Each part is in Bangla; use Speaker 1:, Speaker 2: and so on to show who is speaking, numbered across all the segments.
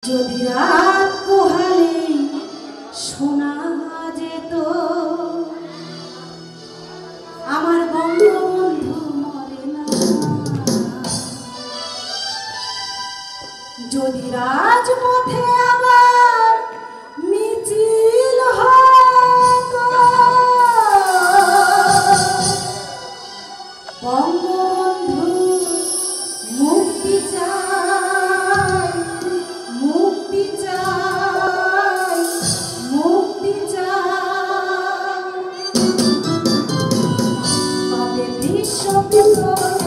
Speaker 1: যদি রাত পোহালে শোনা যেত আমার বঙ্গবন্ধু মরে না, যদি রাজপথে আবার মিছিল হতো বঙ্গবন্ধু মুক্তি চাই, মুক্তি চাই, মুক্তি চাই। তবে বিশ্ববিদ্যালয়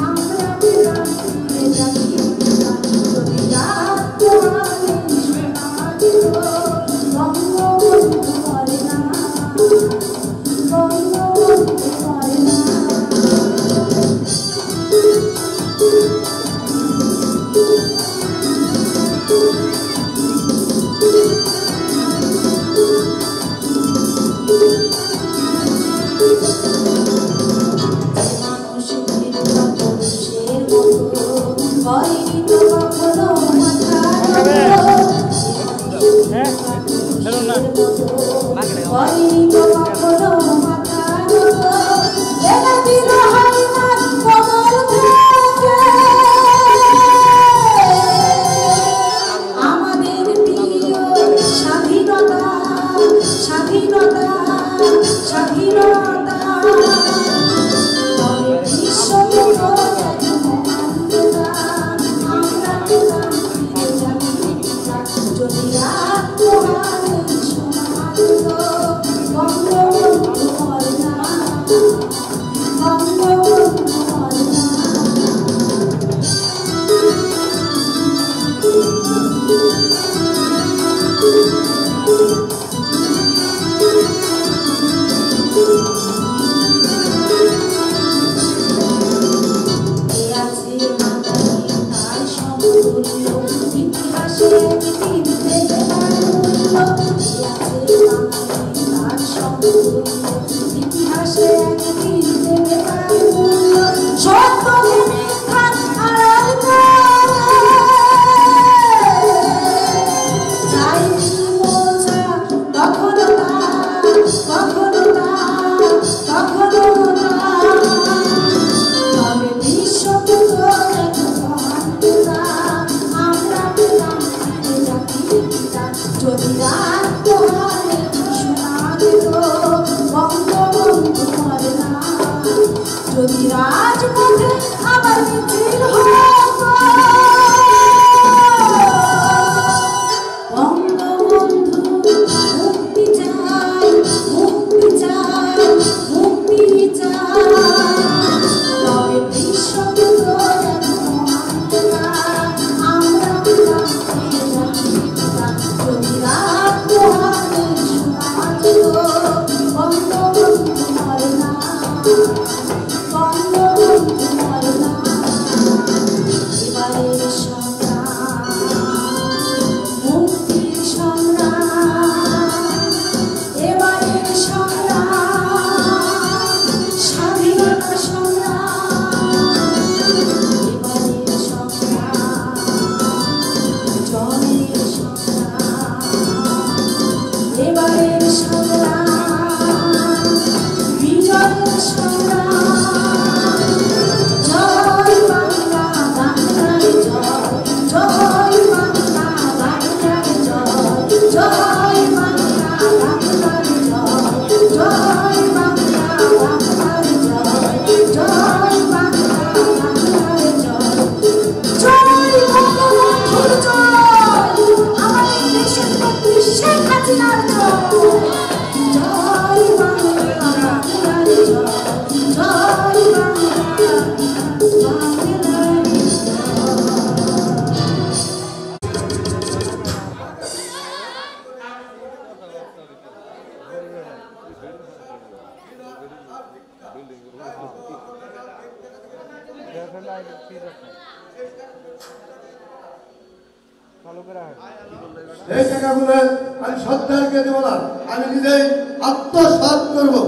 Speaker 1: আমরা বিরাম ফিরে যাবি যদি রাত পোহালে শোনা যেত বঙ্গবন্ধু মরে না, বঙ্গবন্ধু মরে না।
Speaker 2: এই টাকাগুলো আমি সরকারকে দেবো না, আমি নিজেই আত্মসাৎ করবো।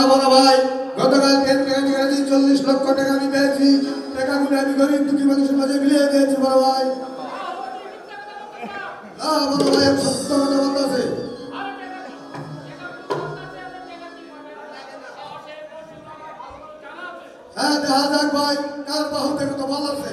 Speaker 2: বড় ভাই গতকাল কেন্দ্রে 40 লক্ষ টাকা আমি পেয়েছি টাকাগুলো আমি গরিব দুঃখী মানুষের মাঝে বিলিয়ে দিয়েছি বড় ভাই বড় ভাই সত্য কথা বলতেছে হ্যাঁ দেখা যাক ভাই কার বাহু থেকে তো ভালো আছে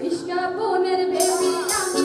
Speaker 1: ইস্কাপনের বেবি আমি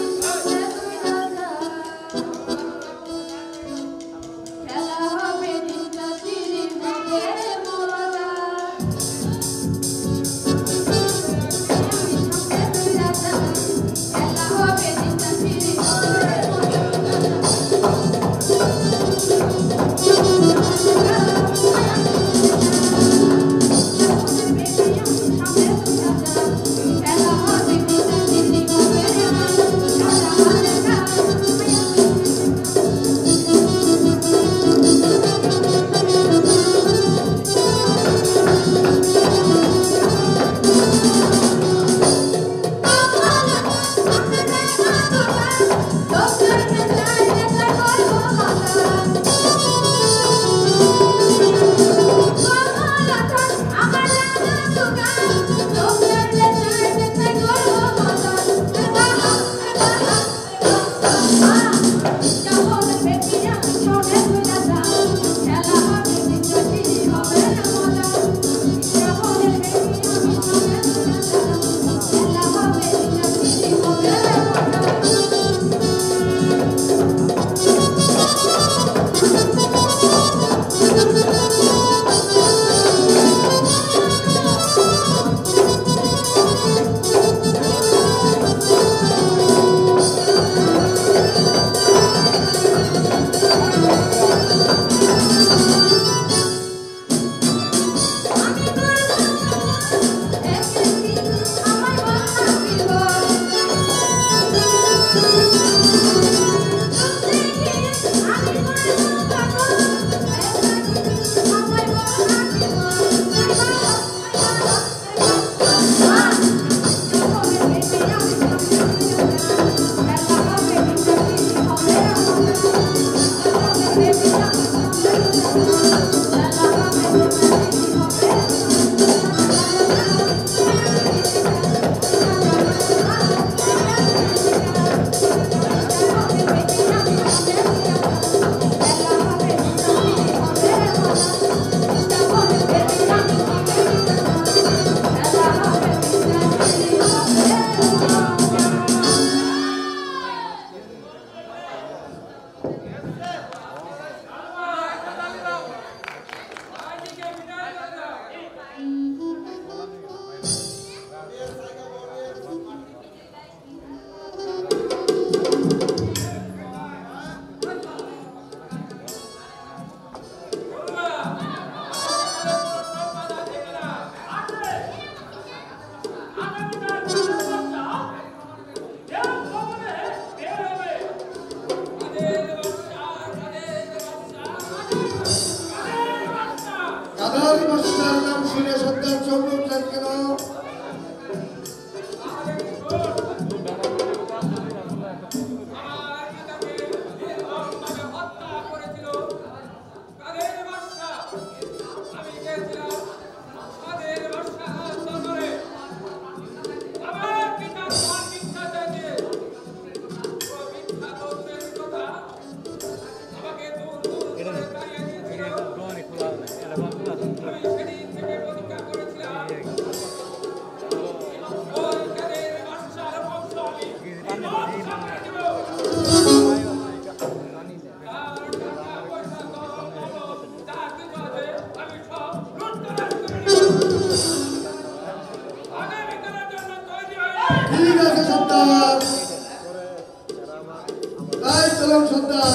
Speaker 2: চলুন সর্দার,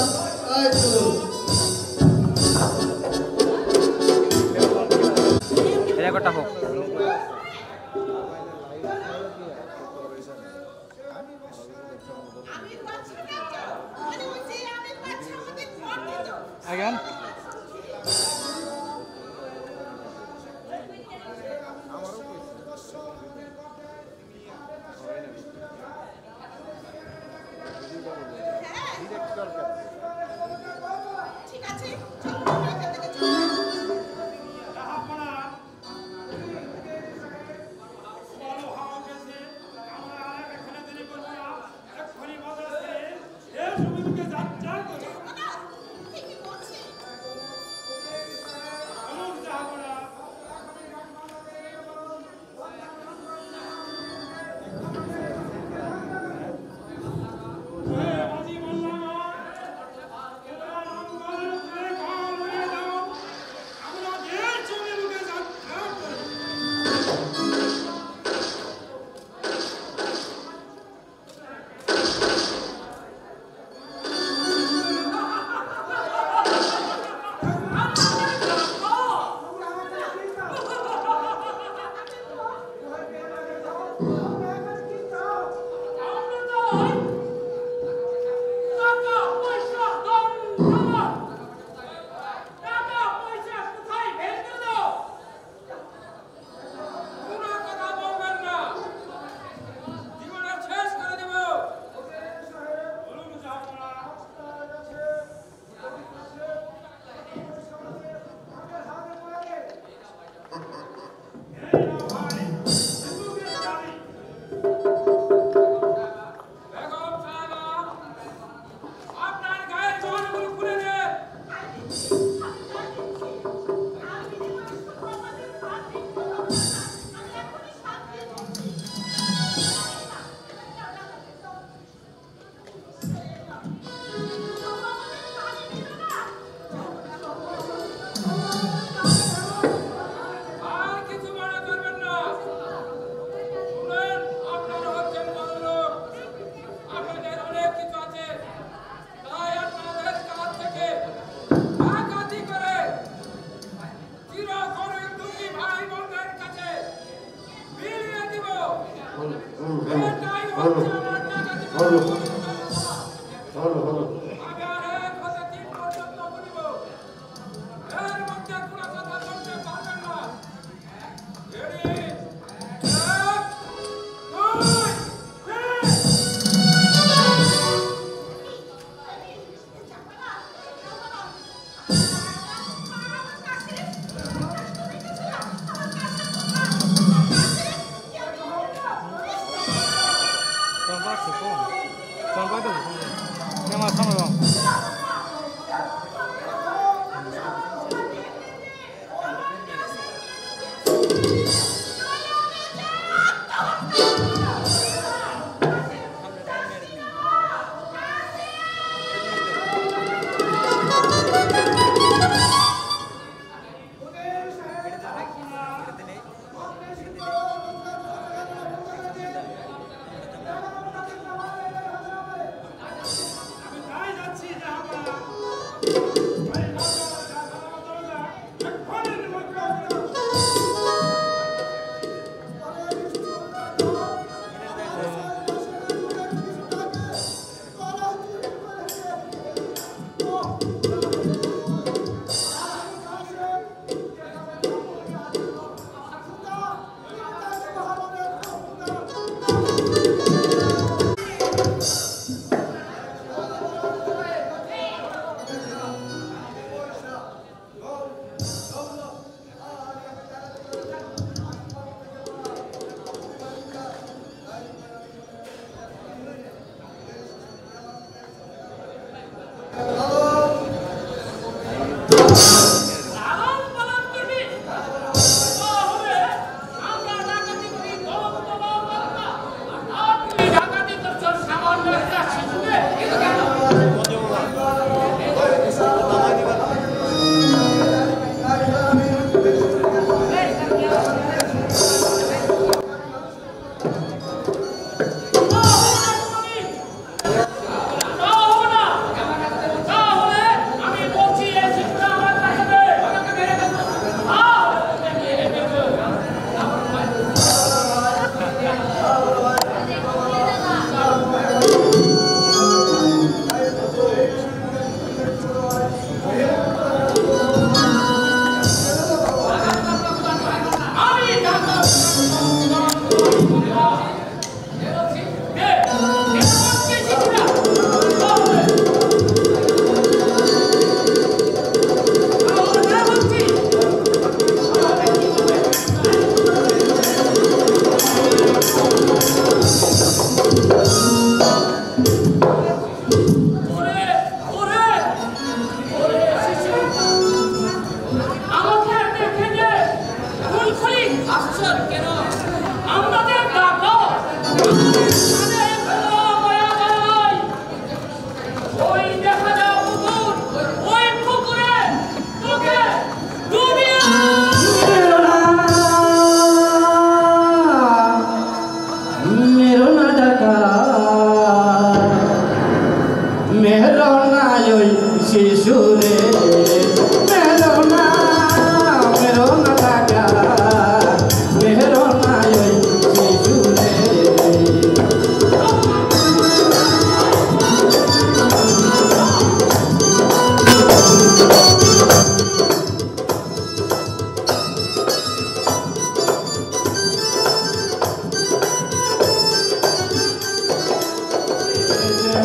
Speaker 2: তাই চলুন।
Speaker 3: রেকর্ডটা হোক। Again?
Speaker 4: ঠিক আছে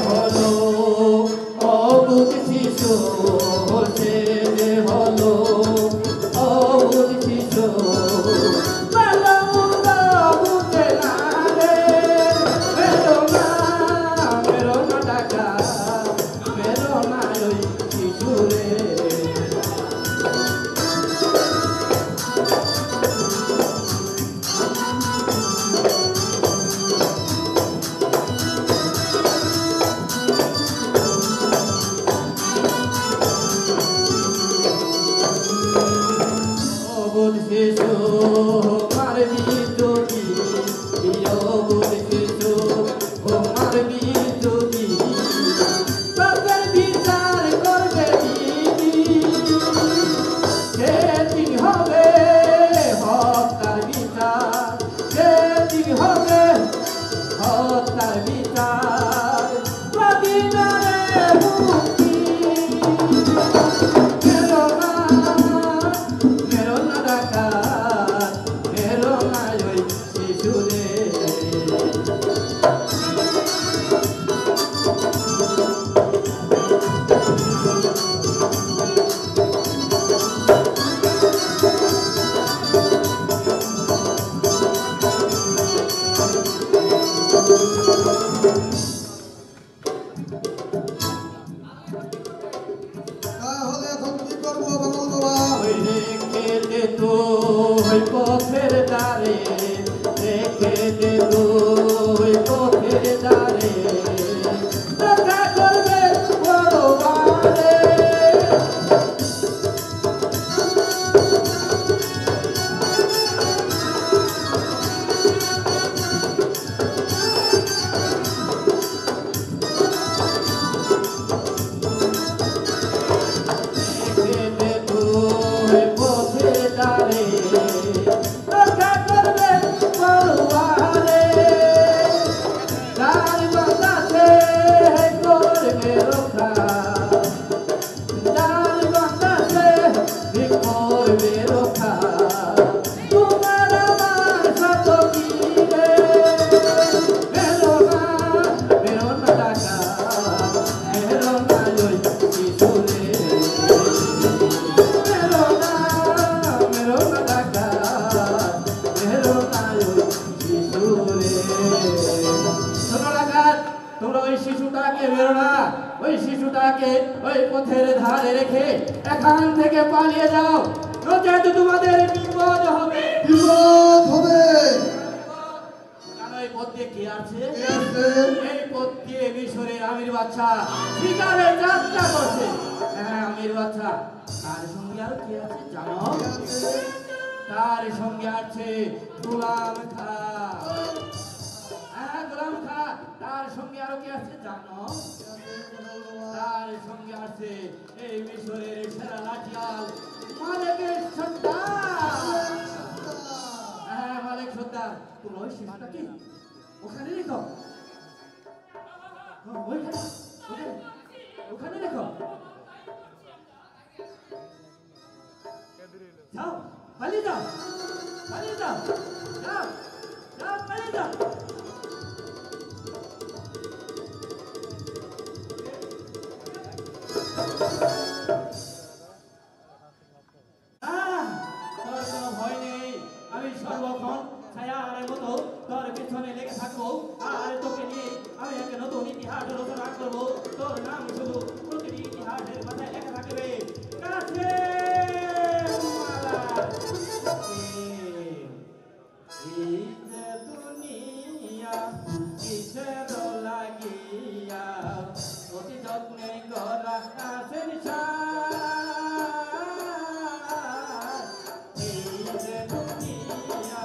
Speaker 3: হলো অবুধ শিশু সে যে হলো অবুধ শিশু ভালো মন্দ বুঝে না রে মেরো না ডাকা মেরো না ওই শিশু রে অবুধ শিশু মারবি যদি অবুধ শিশু মারবি যদি বাপের বিচার করবে সেদিন হবে হত্যার বিচার সেদিন হবে হত্যার বিচার প্রতিবারে মুক্তি মেরো না ডাকাত মেরো না ওই শিশু রে
Speaker 2: তাহলে এখন কি করবো বাঙাল বাবা?
Speaker 3: ওই রেখে দে তো ওই পথের দ্বারে রেখে দে তো ওই পথের দ্বারে দেখা করবে পরবারে রেখে দে তো ওই পথের দ্বারে দেখা করবে পরবারে যার বাতাসে করবে রক্ষা যার বাতাসে করবে রক্ষা তোমার আমার সাথ কি রে মেরো না ডাকা মেরো না ওই শিশু রে মেরো না ডাকা মেরো না ওই শিশু রে শোনো ডাকাত তোমরা ওই শিশুটাকে মেরো না ওই শিশুটাকে ওই পথের ধারে রেখে এখান থেকে পালিয়ে যাও নচেত তোমাদের বিপদ হবে
Speaker 2: বিপদ হবে।
Speaker 3: জানো এই পথ দিয়ে কি আছে
Speaker 2: কে আছে?
Speaker 3: এই পথ দিয়ে মিশরের আমির বাচ্চা শিকারে যাত্রা করছে হ্যাঁ আমির বাচ্চা তার সঙ্গে আর কি আছে জানো
Speaker 2: কে আছে?
Speaker 3: তার সঙ্গে আছে গোলাম খা হ্যাঁ গোলাম খা তার সঙ্গে আরো কি আছে জানো
Speaker 2: কে আছে বাঙাল বাবা?
Speaker 3: তার সঙ্গে আছে এই মিশরের সেরা লাঠিয়াল মালিকের সর্দার হ্যাঁ মালিক সর্দার তোমরা ওই শিশুটাকে ওখানে রেখো ওইখানে ওখানে রেখো যাও পালিয়ে যাও পালিয়ে যাও যাও যাও পালিয়ে যাও তোর কোনো ভয় নেই আমি সর্বক্ষণ ছায়ার মতো তোর পিছনে লেগে থাকবো আর তোকে নিয়ে আমি একটা নতুন ইতিহাস রচনা করবো তোর নাম শুধু প্রতিটি ইতিহাসের মাথায় লেখা থাকবে কাছে এই যে দুনিয়া কিসের লাগিয়া অতি যত্নে করা আছেন এই যে দুনিয়া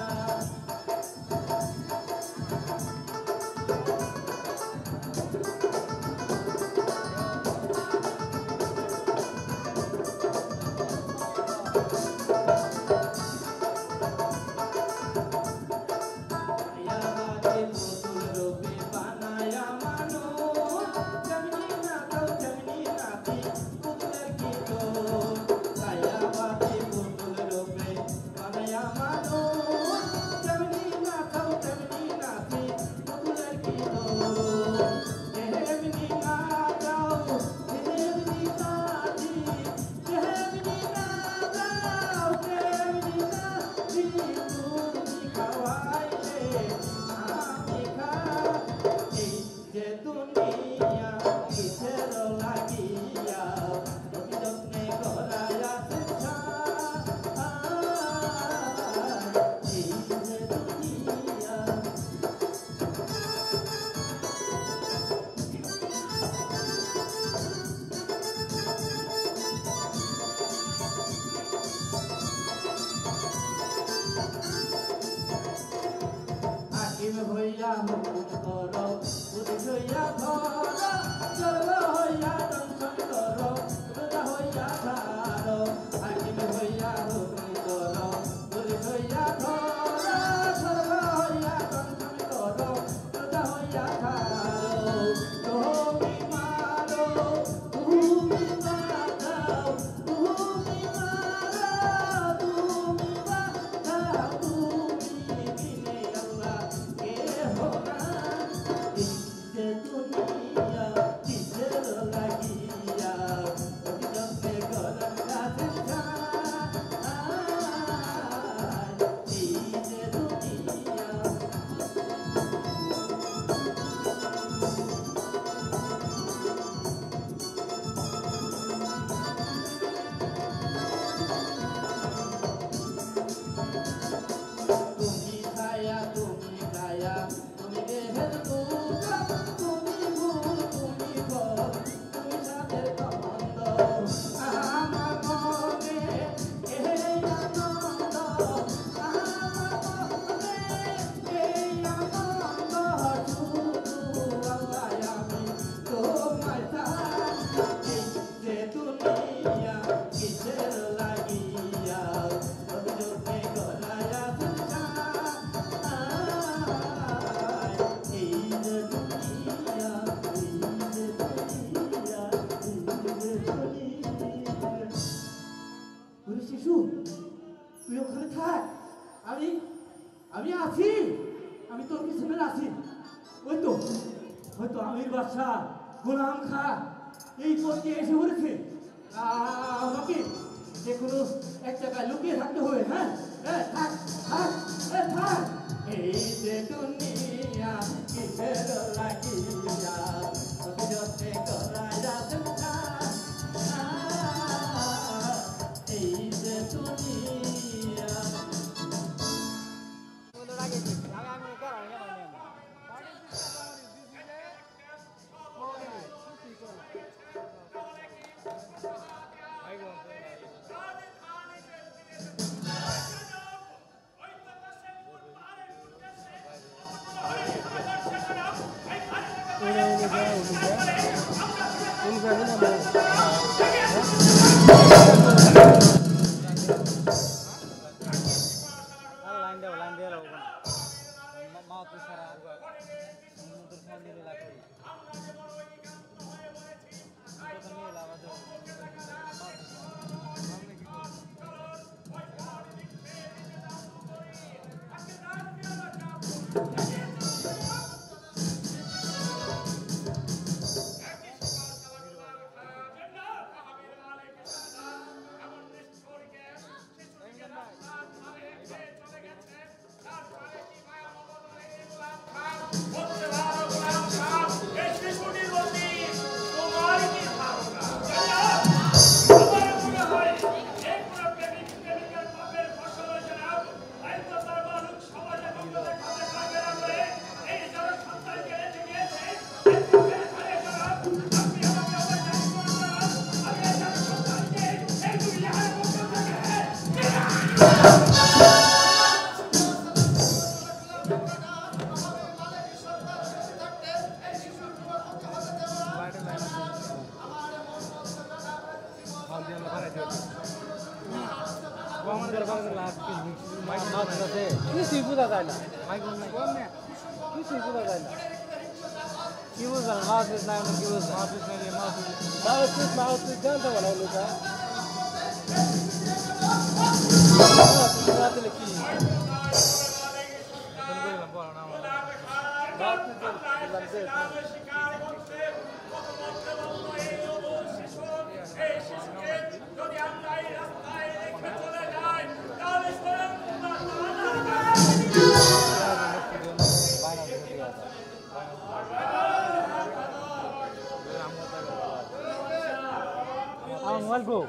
Speaker 3: গোলাম খা এই পথে এসে পড়েছে আমাকে যে কোনো এক জায়গায় লুকিয়ে থাকতে হবে হ্যাঁ থাক থাক থাক এই যে দুনিয়া কিসের লাগিয়া যতে করায় যাচ্ছে এই যে দুনিয়া
Speaker 4: কিছুই বোঝা যায় না কিছুই বোঝা যায় না কি বুঝলাম মাউথপিস নাই কি বুঝলাম মাউথপিস জানতে পারলাম লোকা দিলে কি মোবাইল গো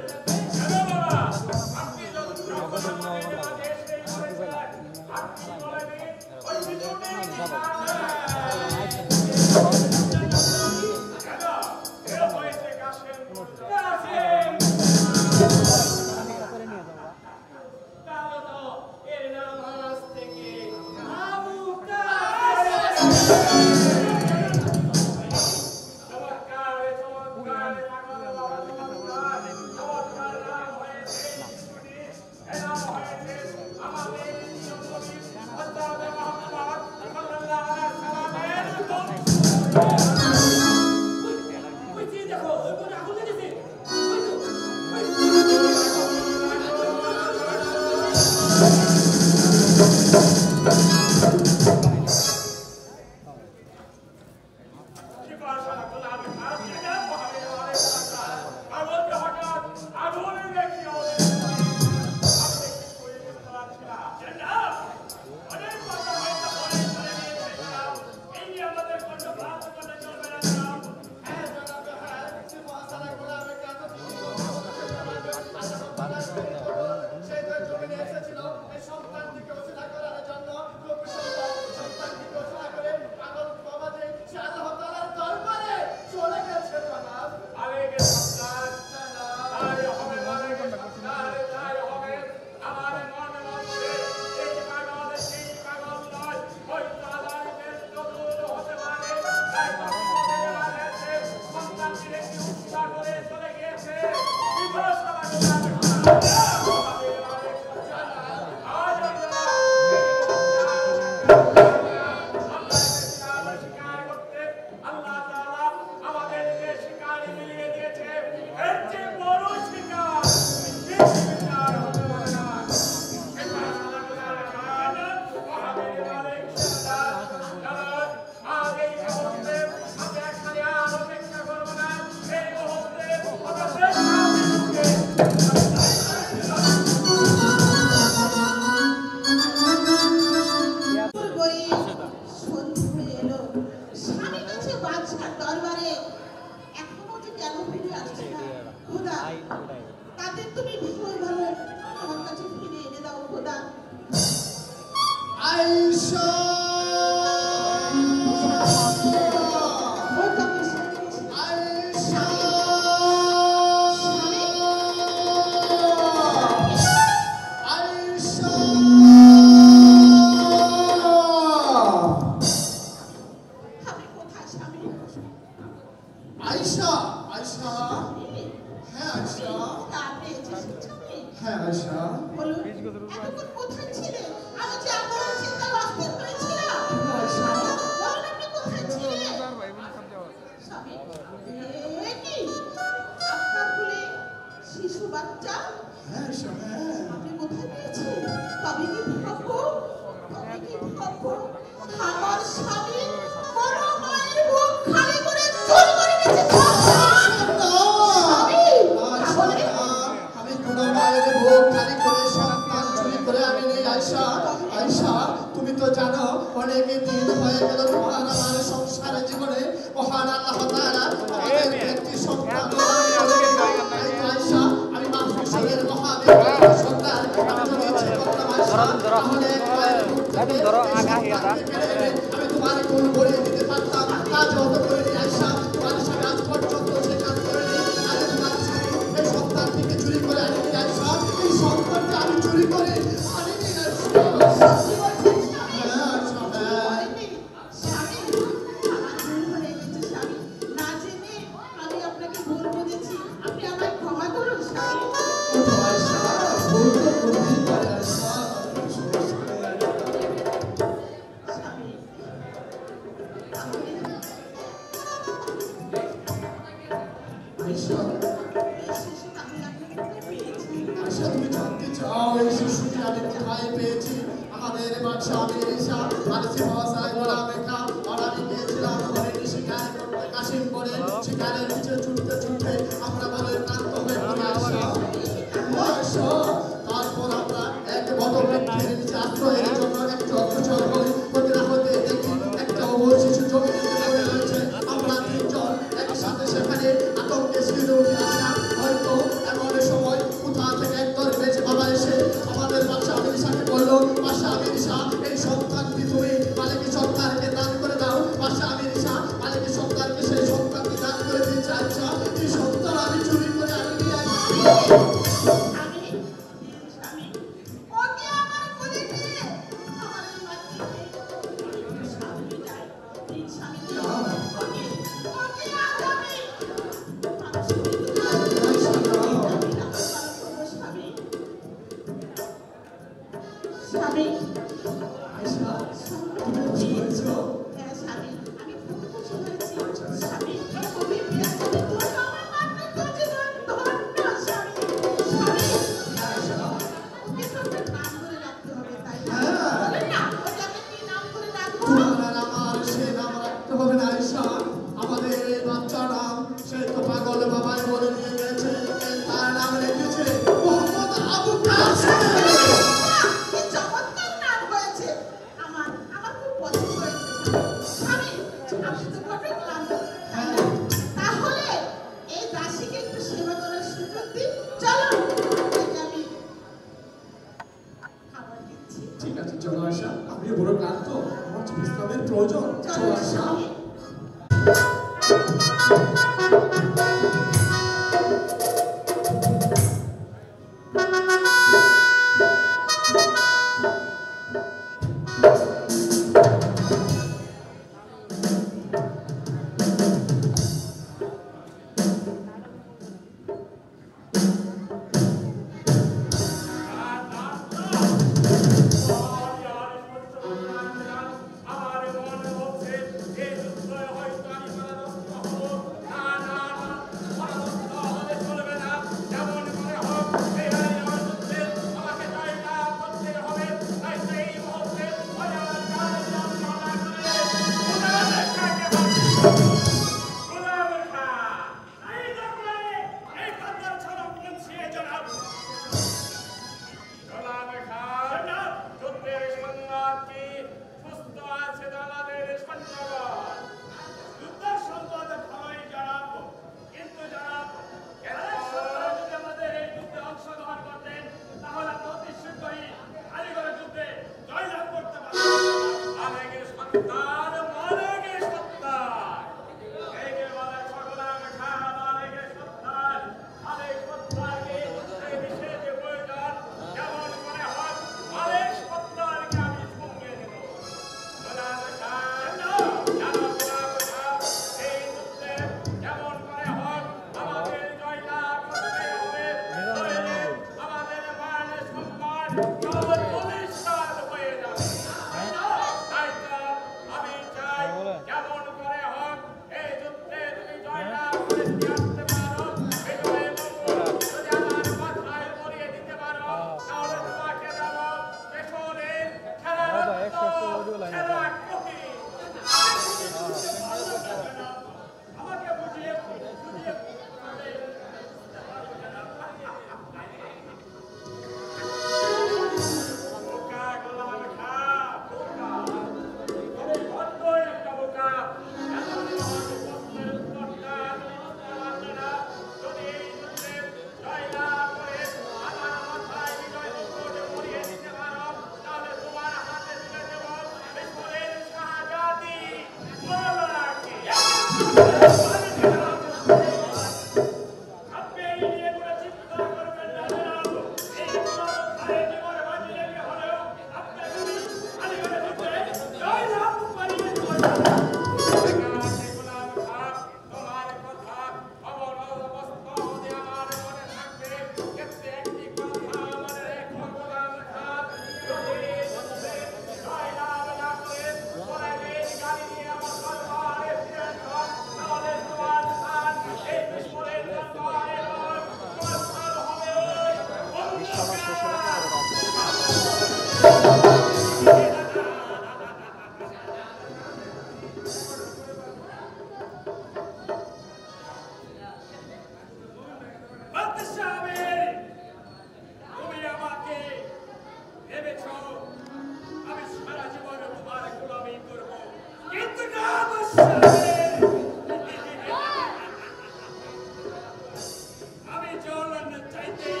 Speaker 5: আমি জল চাইতেই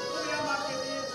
Speaker 5: তুমি আমাকে দিয়েছ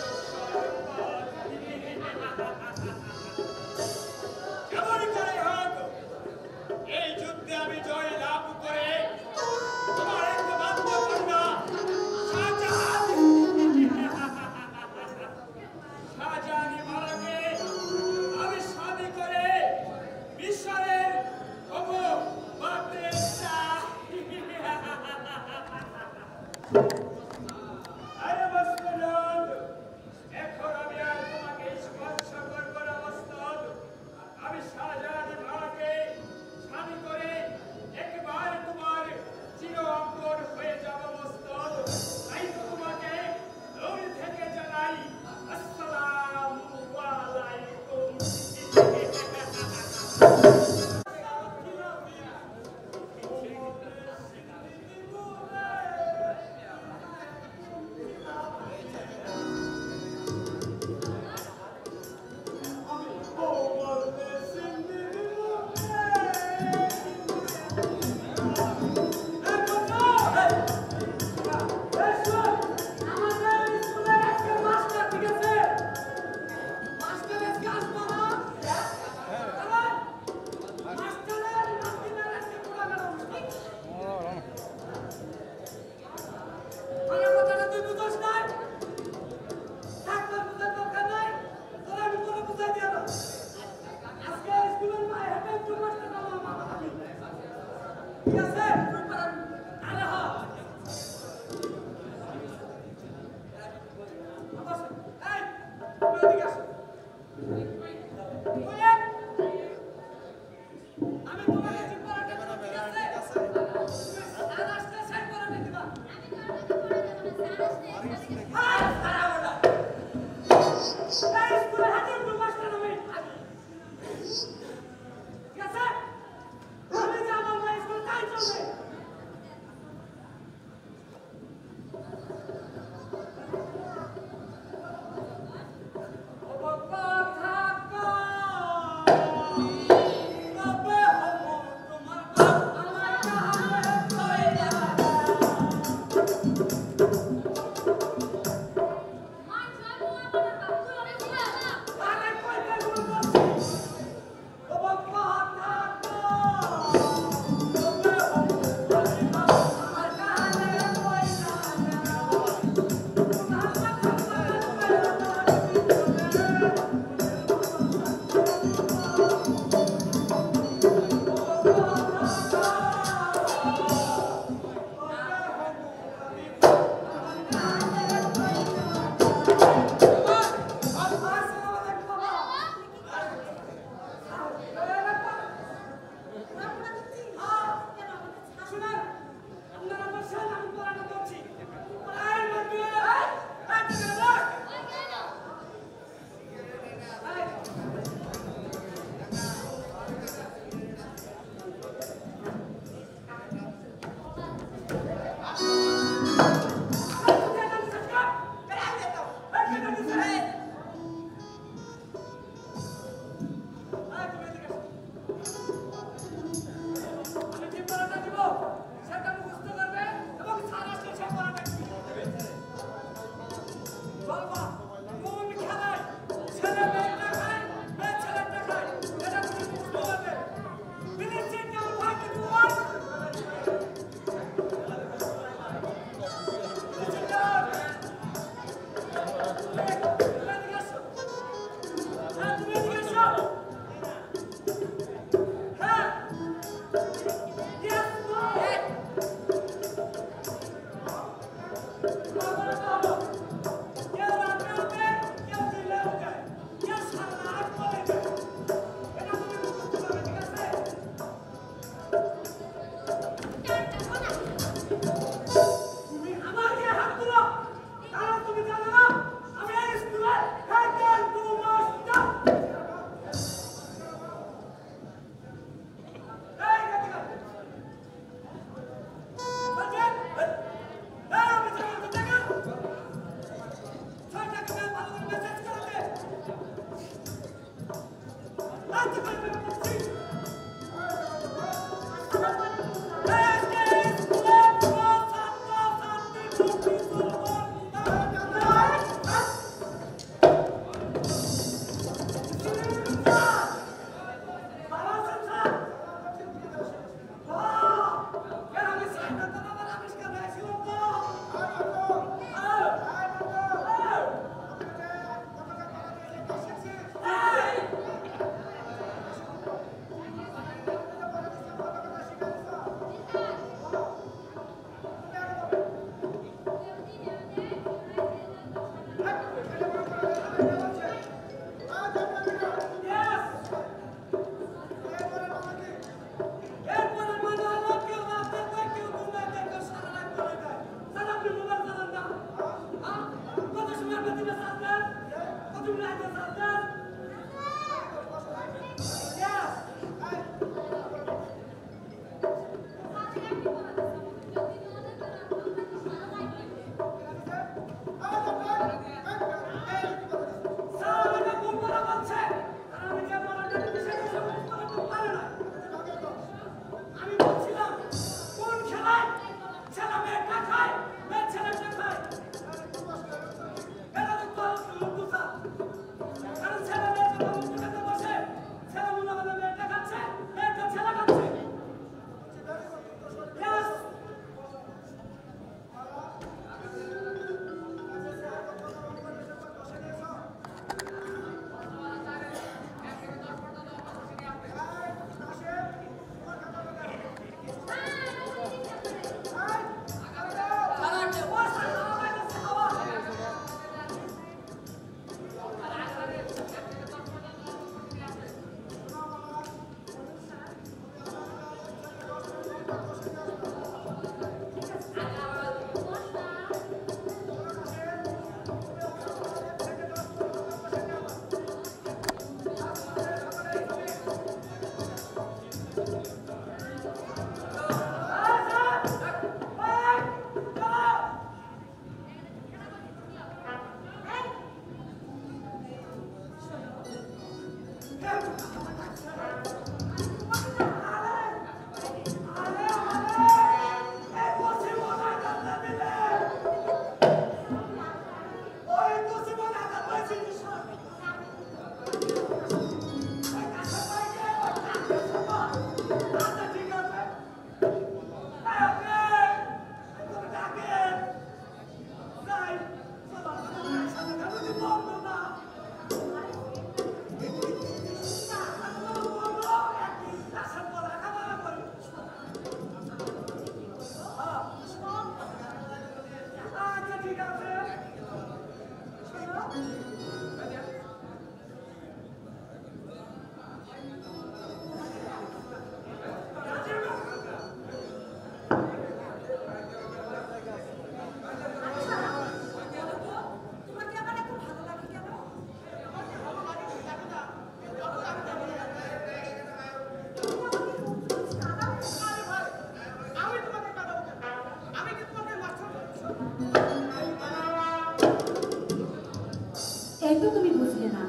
Speaker 1: এই তো তুমি বুঝলে না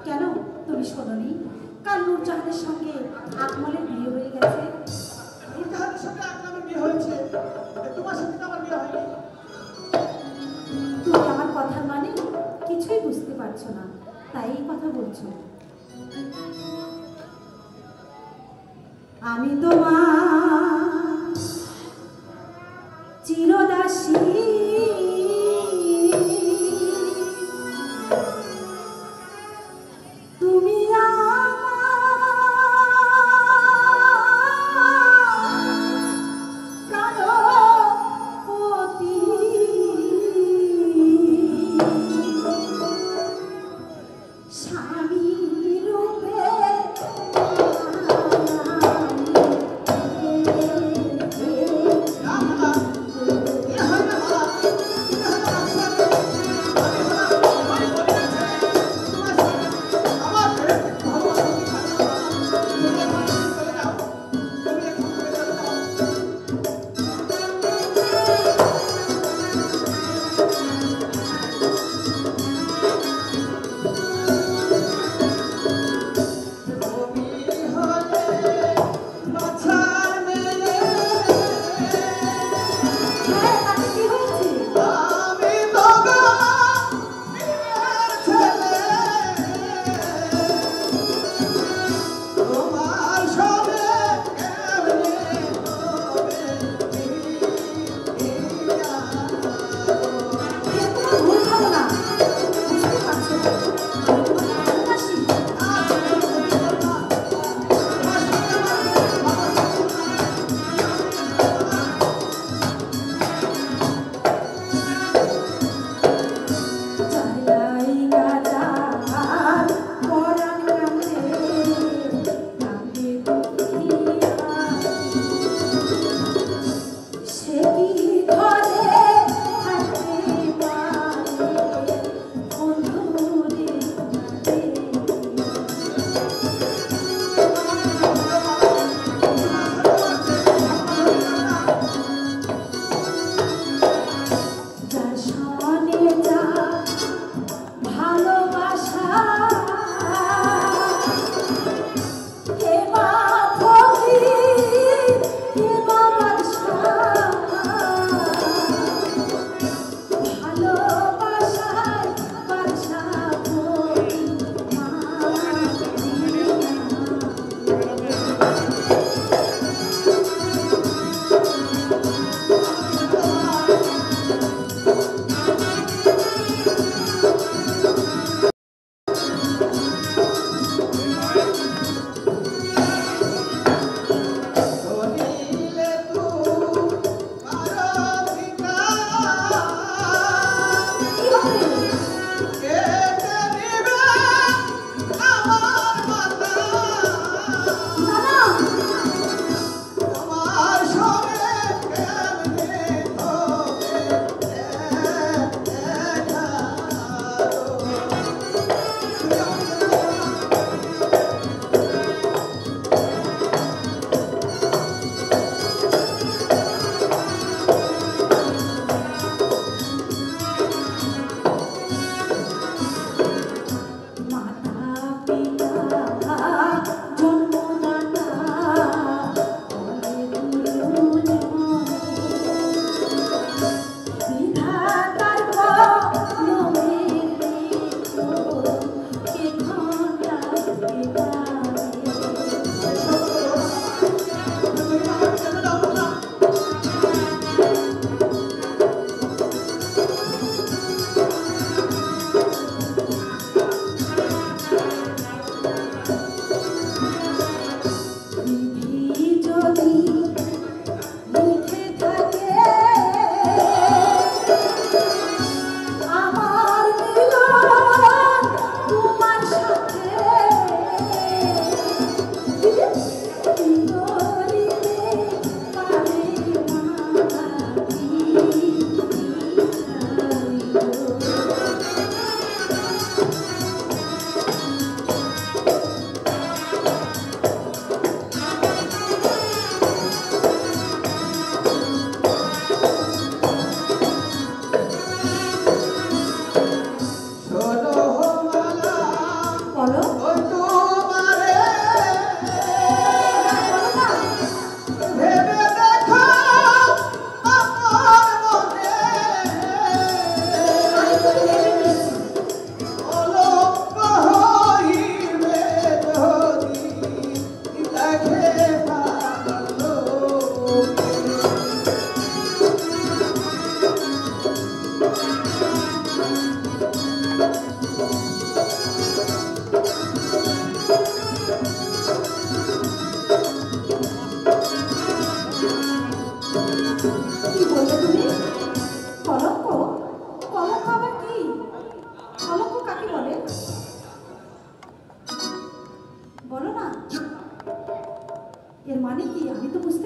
Speaker 1: কেন? তুমি শোনোনি কাল নূরজাহানের সঙ্গে আকমলের বিয়ে হয়ে গেছে?
Speaker 5: নূরজাহানের সঙ্গে আকমলের বিয়ে হয়েছে, তোমার সাথে তো আমার বিয়ে হয়নি।
Speaker 1: তুমি আমার কথার মানে কিছুই বুঝতে পারছো না, তাই এই কথা বলছো। আমি তোমার চিরদাসী, তুমি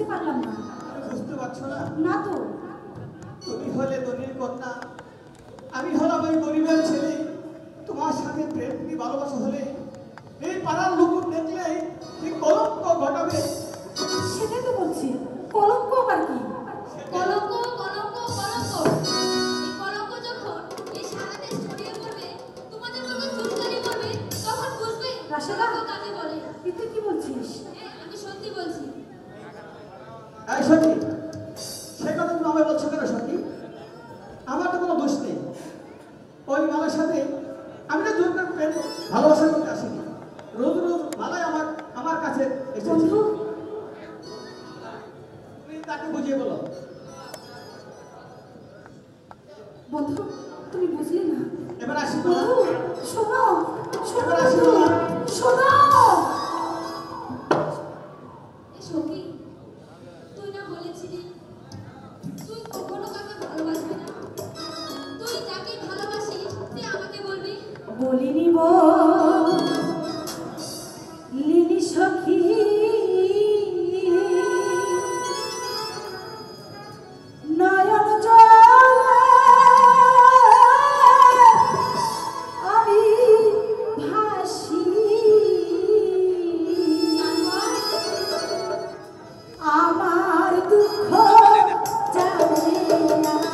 Speaker 1: পারলাম না।
Speaker 5: বুঝতে পারছো না?
Speaker 1: না তো।
Speaker 5: তুমি হলে ধনীর কন্যা, আমি হলাম ওই গরিবের ছেলে। তোমার সাথে প্রেম কি ভালোবাসা হলে এই পাড়ার লোক দেখলে এই কলঙ্ক ঘটাবে।
Speaker 1: সেটাই তো বলছি, কলঙ্ক আবার কি?
Speaker 6: কলঙ্ক কলঙ্ক কলঙ্ক, এই কলঙ্ক যখন এই সারা দেশ ছড়িয়ে পড়বে, তোমাদের মতো চুলকানি করবে, তখন বুঝবে
Speaker 1: রাশেদা,
Speaker 6: কলঙ্ক কাকে বলে।
Speaker 1: তুই কি বলছিস?
Speaker 6: হ্যাঁ, আমি সত্যি বলছি।
Speaker 5: এই সখী, সে কথা তুমি আমায় বলছো কেন সখী? আমার তো কোনো দোষ নেই। ওই মালার সাথে আমি তো জোর করে প্রেম ভালোবাসা করতে আসিনি। রোজ রোজ মালাই আমার কাছে এসেছে।
Speaker 1: বন্ধু,
Speaker 5: তুমি তাকে বুঝিয়ে বলো।
Speaker 1: বন্ধু, তুমি বুঝলি না?
Speaker 5: এবার আসি তো।
Speaker 1: বন্ধু, শোনো, শোনো
Speaker 5: এবার আসি
Speaker 1: বন্ধু,
Speaker 5: না।
Speaker 1: শোনো।
Speaker 6: এই সখী, তুই না বলেছিলি তুই কখনো কাউকে ভালোবাসবি না, তুই যাকে ভালোবাসিস তুই আমাকে বলবি।
Speaker 1: বলিনি লিনি সখী, নয়ন জলে আমি ভাসি, আমার দুঃখ জানে আমার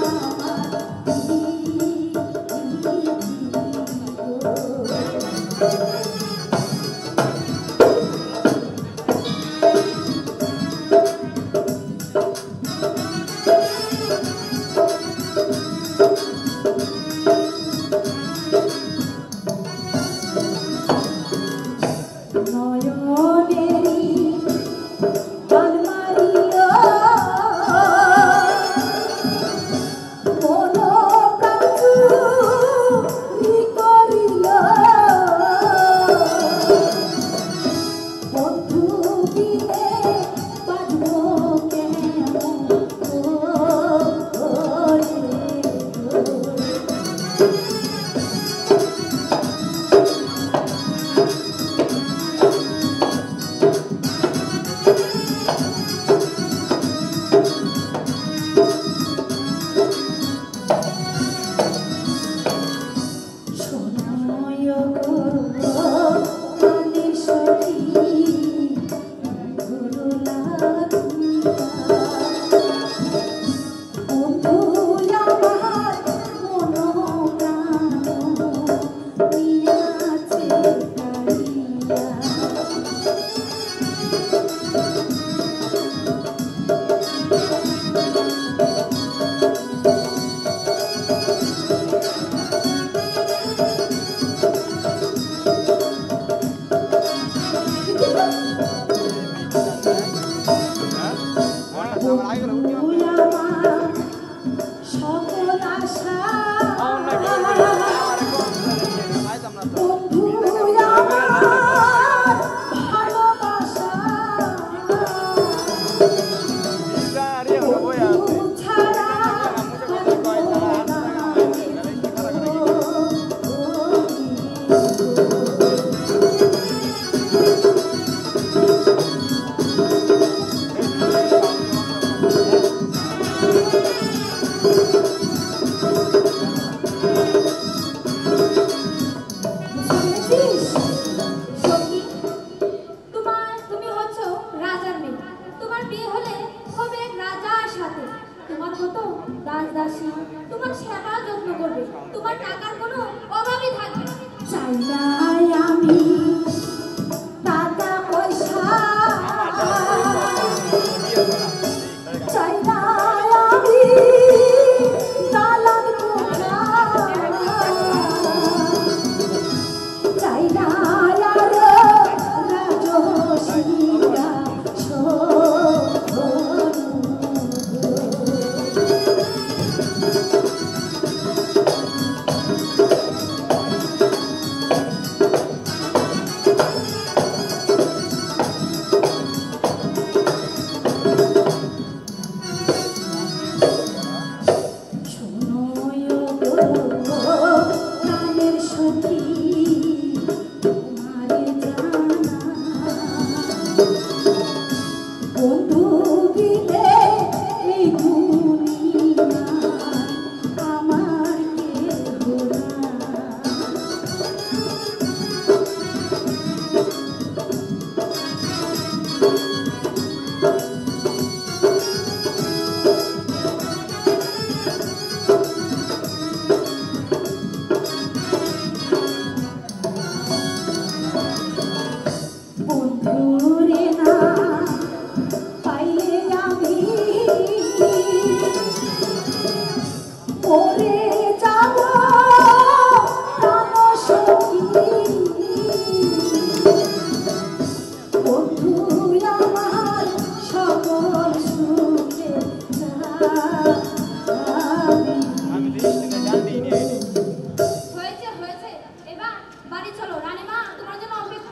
Speaker 6: বাড়ি চলো, রানীমা তোমার জন্য অপেক্ষা।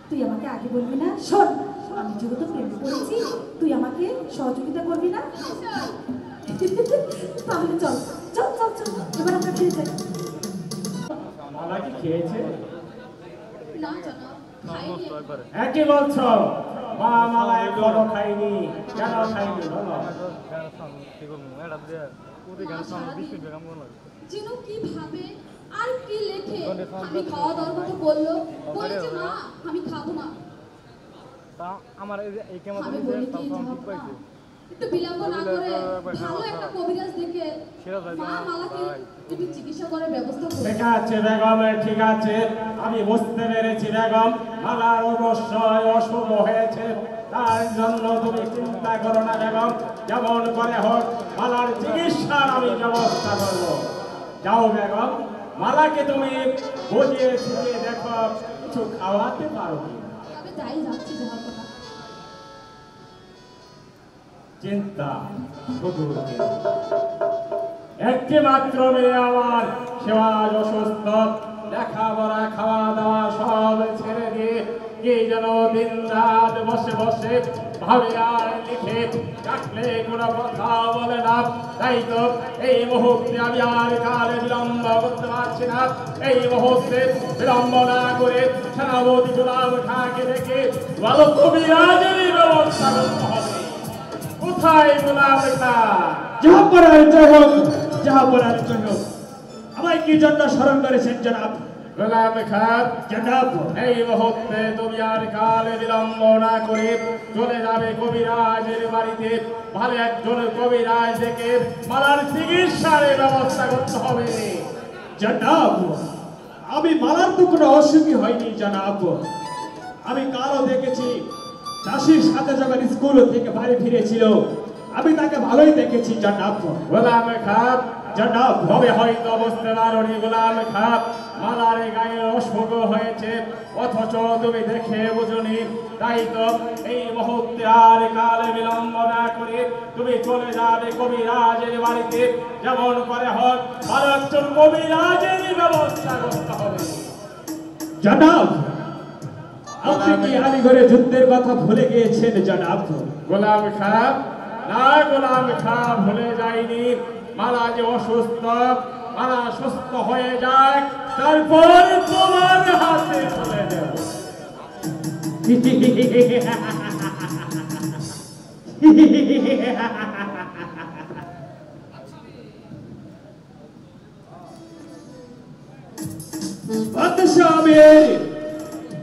Speaker 1: তুই আমাকে আগে বলবি না? শোন, আমি যেহেতু প্রেম করেছি, তুই আমাকে সহযোগিতা করবি না? তাহলে চল চল চল চল, এবার আমরা ফিরে যাই।
Speaker 3: মালা কি খেয়েছে?
Speaker 6: না জানো, খাইনি।
Speaker 3: একই বলছো, মা মালা এখনো খাইনি। কেন খাইনি বলো?
Speaker 6: যেন কি ভাবে আর কি লেখে। আমি খাওয়া দাওয়ার কথা বললো, বলেছে মা আমি খাবো না।
Speaker 4: আমার এই ক্যামেরা
Speaker 6: আমি বলি কি একটু বিলম্ব না করে ভালো একটা কবিরাজ দেখে মা মালাকে একটু চিকিৎসা করার ব্যবস্থা করো।
Speaker 3: ঠিক আছে বেগম, ঠিক আছে, আমি বুঝতে পেরেছি বেগম, মালার অবশ্যই অশুভ হয়েছে। তার জন্য তুমি চিন্তা করো না বেগম, যেমন করে হোক মালার চিকিৎসার আমি ব্যবস্থা করবো। যাও বেগম, মালাকে তুমি বুঝিয়ে শুনিয়ে দেখো কিছু খাওয়াতে পারো কি।
Speaker 6: তবে যাই যাচ্ছি যাওয়ার কথা।
Speaker 3: চিন্তা শুধু একটি মাত্র মেয়ে আমার, সেবা অসুস্থ, লেখাপড়া খাওয়া দাওয়া সব ছেড়ে দিয়ে কি যেন দিন রাত বসে বসে ভাবে আর লিখে, ডাকলে কোনো কথা বলে না। তাই তো এই মুহূর্তে আমি আর কালে বিলম্ব করতে পারছি না। এই মুহূর্তে বিলম্ব না করে সেনাপতি গোলাম খাঁকে ডেকে ভালো কবিরাজেরই ব্যবস্থা করতে হবে। কোথায় গোলাম খা?
Speaker 5: যাহা পড়ার জয় হোক, যাহা পড়ার জয় হোক। আমায় কি জন্য স্মরণ করেছেন জনাব?
Speaker 3: গোলাম খা,
Speaker 5: জনাব,
Speaker 3: এই মুহূর্তে তুমি আর কালে বিলম্ব না করে চলে যাবে কবিরাজের বাড়িতে। ভালো একজন কবিরাজ থেকে মালার চিকিৎসার ব্যবস্থা করতে হবে।
Speaker 5: জনাব, আমি মালার তো কোনো অসুখী হয়নি জনাব। আমি কালও দেখেছি চাষির সাথে যখন স্কুল থেকে বাড়ি ফিরেছিল, আমি তাকে ভালোই দেখেছি জনাব।
Speaker 3: গোলাম খাপ,
Speaker 5: জনাব,
Speaker 3: তবে হয়তো বুঝতে পারোনি গোলাম খাপ, মালার গায়ে অসুখ হয়েছে, অথচ তুমি দেখে বুঝুনি। তাই তো এই মুহূর্তে আর কালে বিলম্ব না করে তুমি চলে যাবে কবিরাজের বাড়িতে। যেমন করে হোক ভালো একজন কবিরাজেরই ব্যবস্থা করতে হবে।
Speaker 5: জনাব, আপনি কি আলিগড়ে যুদ্ধের কথা ভুলে গিয়েছেন জনাব?
Speaker 3: গোলাম খাপ, না গোলাম খাপ ভুলে যায়নি। মালা যে অসুস্থ, মালা সুস্থ হয়ে যায়, তারপর তোমার হাতে তুলে দেব।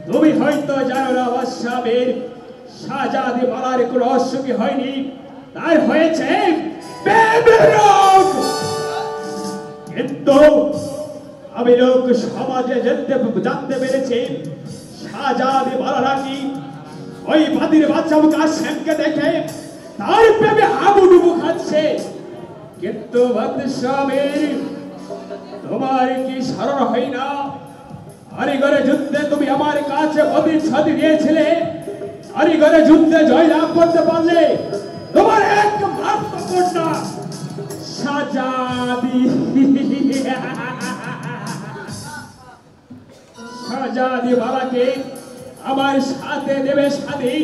Speaker 5: তুমি হয়তো জানো না বাদশাহের শাহজাদি মালার কোনো অসুখী হয়নি, তার হয়েছে কিন্তু আমি লোক সমাজে জানতে পেরেছি শাহজাদি মালা নাকি ওই বাদির বাচ্চা কাশেমকে দেখে তার প্রেমে হাবুডুবু খাচ্ছে। কিন্তু বাদশাহের তোমার কি স্মরণ হয় না আলিগড়ে যুদ্ধে তুমি আমার কাছে প্রতিশ্রুতি দিয়েছিলে, আলিগড়ে যুদ্ধে জয়লাভ করতে পারলে তোমার একমাত্র কন্যা শাহজাদি বাবাকে আমার সাথে দেবে স্বাধী,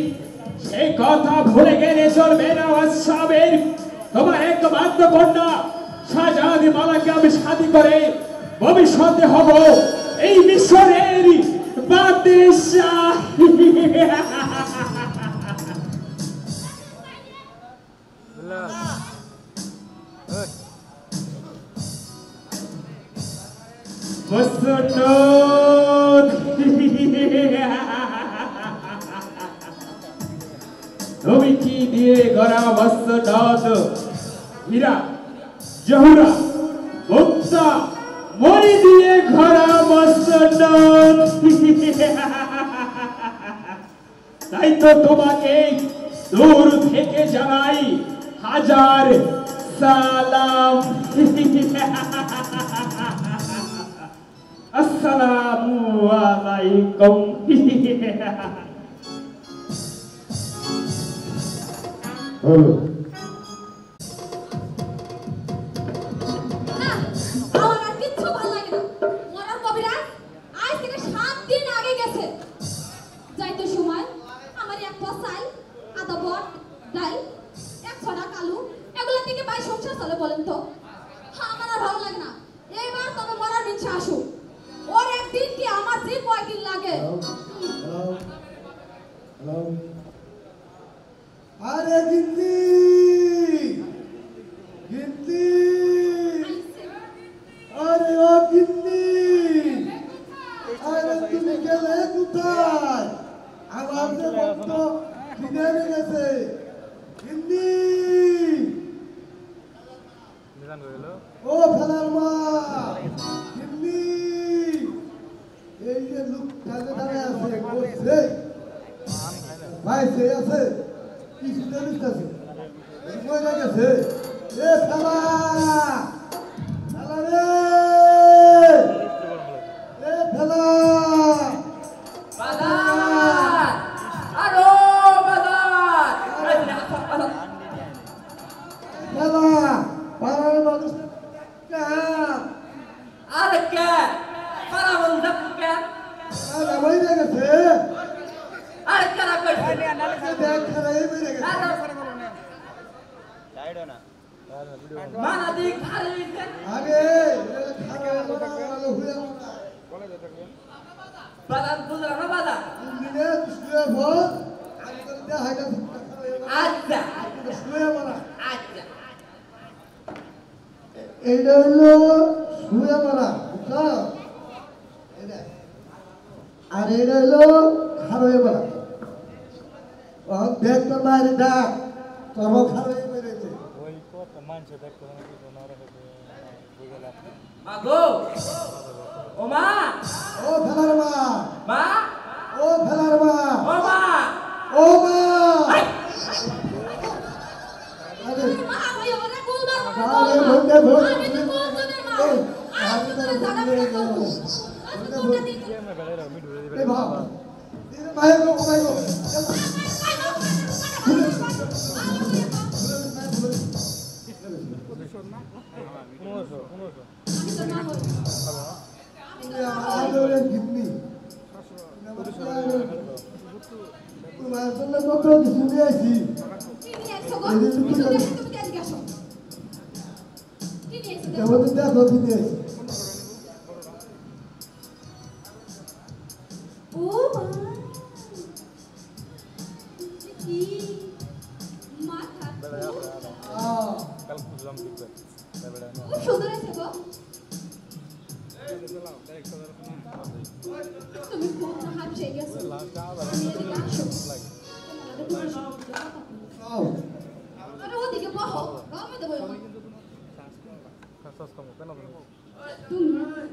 Speaker 5: সেই কথা ভুলে গেলে চলবে না বাদশাহের। তোমার একমাত্র কন্যা শাহজাদি মালাকে আমি শাদী করে ভবিষ্যতে হব এই মিশরের বাদশাহ। তুমি কি দিয়ে গড়া মসনদ, হীরা জহুরা মুক্তা মরি দিয়ে ঘরা মসনদ। তাই তো তোমাকে দূর থেকে জানাই হাজার সালাম। আসসালামু আলাইকুম।
Speaker 6: আমার আর কিচ্ছু ভালো লাগে না। মরার কবিরাজ আজ থেকে 7 আমাকে
Speaker 2: হ্যালো হ্যালো আরে গিন্নি গিন্নি আরে ও গিন্নি আরে তুমি গেলে কোথায় আমার যে মত কিনে গেছে গিন্নি ও ফেলার মা গিন্নি এই যে লোক কাজে দাঁড়ায় আছে বলছে ভাই সে আছে কি শুনে দিতেছে মরে গেছে এ ফেলা ফেলা রে এ ফেলা
Speaker 3: বাজার আরো বাজার
Speaker 2: ফেলা পাড়ার মানুষ কাম
Speaker 3: আরে কে পারা বলতে কে
Speaker 2: আর মরে গেছে
Speaker 3: আরে কারা কইছে
Speaker 2: দেখ খারাই মরে গেছে
Speaker 3: মানা দি খালি দিছে
Speaker 2: আগে খারাই হয়ে
Speaker 3: বাজার বুঝলো না বাজার
Speaker 2: দিনে শুয়ে বল আমি তো দেখ হাইটা
Speaker 3: আচ্ছা
Speaker 2: শুয়ে বলা
Speaker 3: আচ্ছা
Speaker 2: এইটা হলো শুয়ে মারা বুঝছো আর এইটা হলো খারোয়ে মারা দেখ তোর মায়ের ডাক তোর খারোয়ে মেরেছে
Speaker 3: মাগো ও মা
Speaker 2: ও ফেলার মা
Speaker 3: মা
Speaker 2: ও ফেলার মা
Speaker 3: ও মা
Speaker 2: ও মা আরে
Speaker 6: মা ভাই ওরে বলবার
Speaker 2: আরে বন্ধে ভোট
Speaker 6: আমি তো বলতে মা আমি তো জানা করব আমি তো বলতে দিই
Speaker 2: এই ভাব দিন মায়ের গো মায়ের গো আদরে গিন্নি তোমার জন্য কত কিছু নিয়ে আসি কেমন দেখো কি নিয়ে আসি
Speaker 6: তুমি কোন হাত চেয়ে গেছো আমি এদিকে আসো আরে ওদিকে বহো গামে দেবো তুমি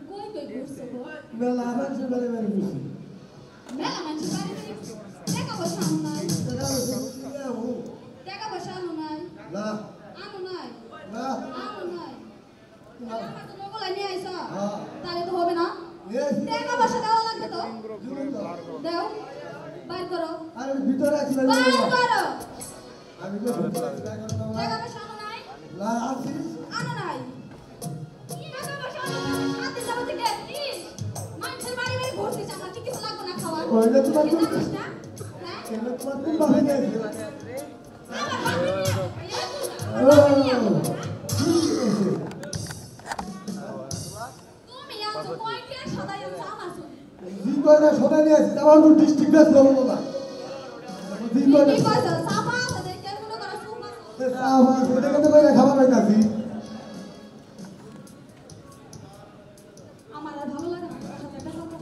Speaker 6: কই কই ঘুরছো গো
Speaker 2: মেলা মানুষ বেড়ে বেড়ে বুঝি
Speaker 6: মেলা মানুষ বাড়ি টাকা পয়সা আনো নাই টাকা পয়সা আনো নাই
Speaker 2: না
Speaker 6: আনো নাই
Speaker 2: না
Speaker 6: আনো নাই আমার তো নগলা নিয়ে আইসা
Speaker 2: হ্যাঁ।
Speaker 6: তাহলে তো হবে না টাকা পয়সা দেওয়া লাগবে তো দাও বাইর করো
Speaker 2: আর ভিতরে আছি
Speaker 6: বাইর করো
Speaker 2: আমি তো ভিতরে আছি
Speaker 6: টাকা পয়সা আনো নাই
Speaker 2: না আছি
Speaker 6: আনো নাই টাকা পয়সা আনো নাই হাতে যাবো থেকে প্লিজ মানুষের বাড়ি বাড়ি ঘুরছিস আমরা কি কিছু লাগবে না খাওয়ার
Speaker 2: ওইটা তোমার
Speaker 6: কি জানিস না হ্যাঁ
Speaker 2: কেন তোমার কোন বাবা নিয়ে আসি
Speaker 6: আমার হাতে তুমি আছো কয়কে সদাই জাম আছো
Speaker 2: জীবনে সবাই নিয়ে আসি আমার তো ডিস্ট্রিক্ট বেস দেবো না জীবনে
Speaker 6: কি কইছো সাফা আছে দেখে মনে করো সুমা
Speaker 2: আমার সেটা কত করে খাবার পাইতাছি
Speaker 6: আমার আর ভালো লাগে না সাথে একটা কথা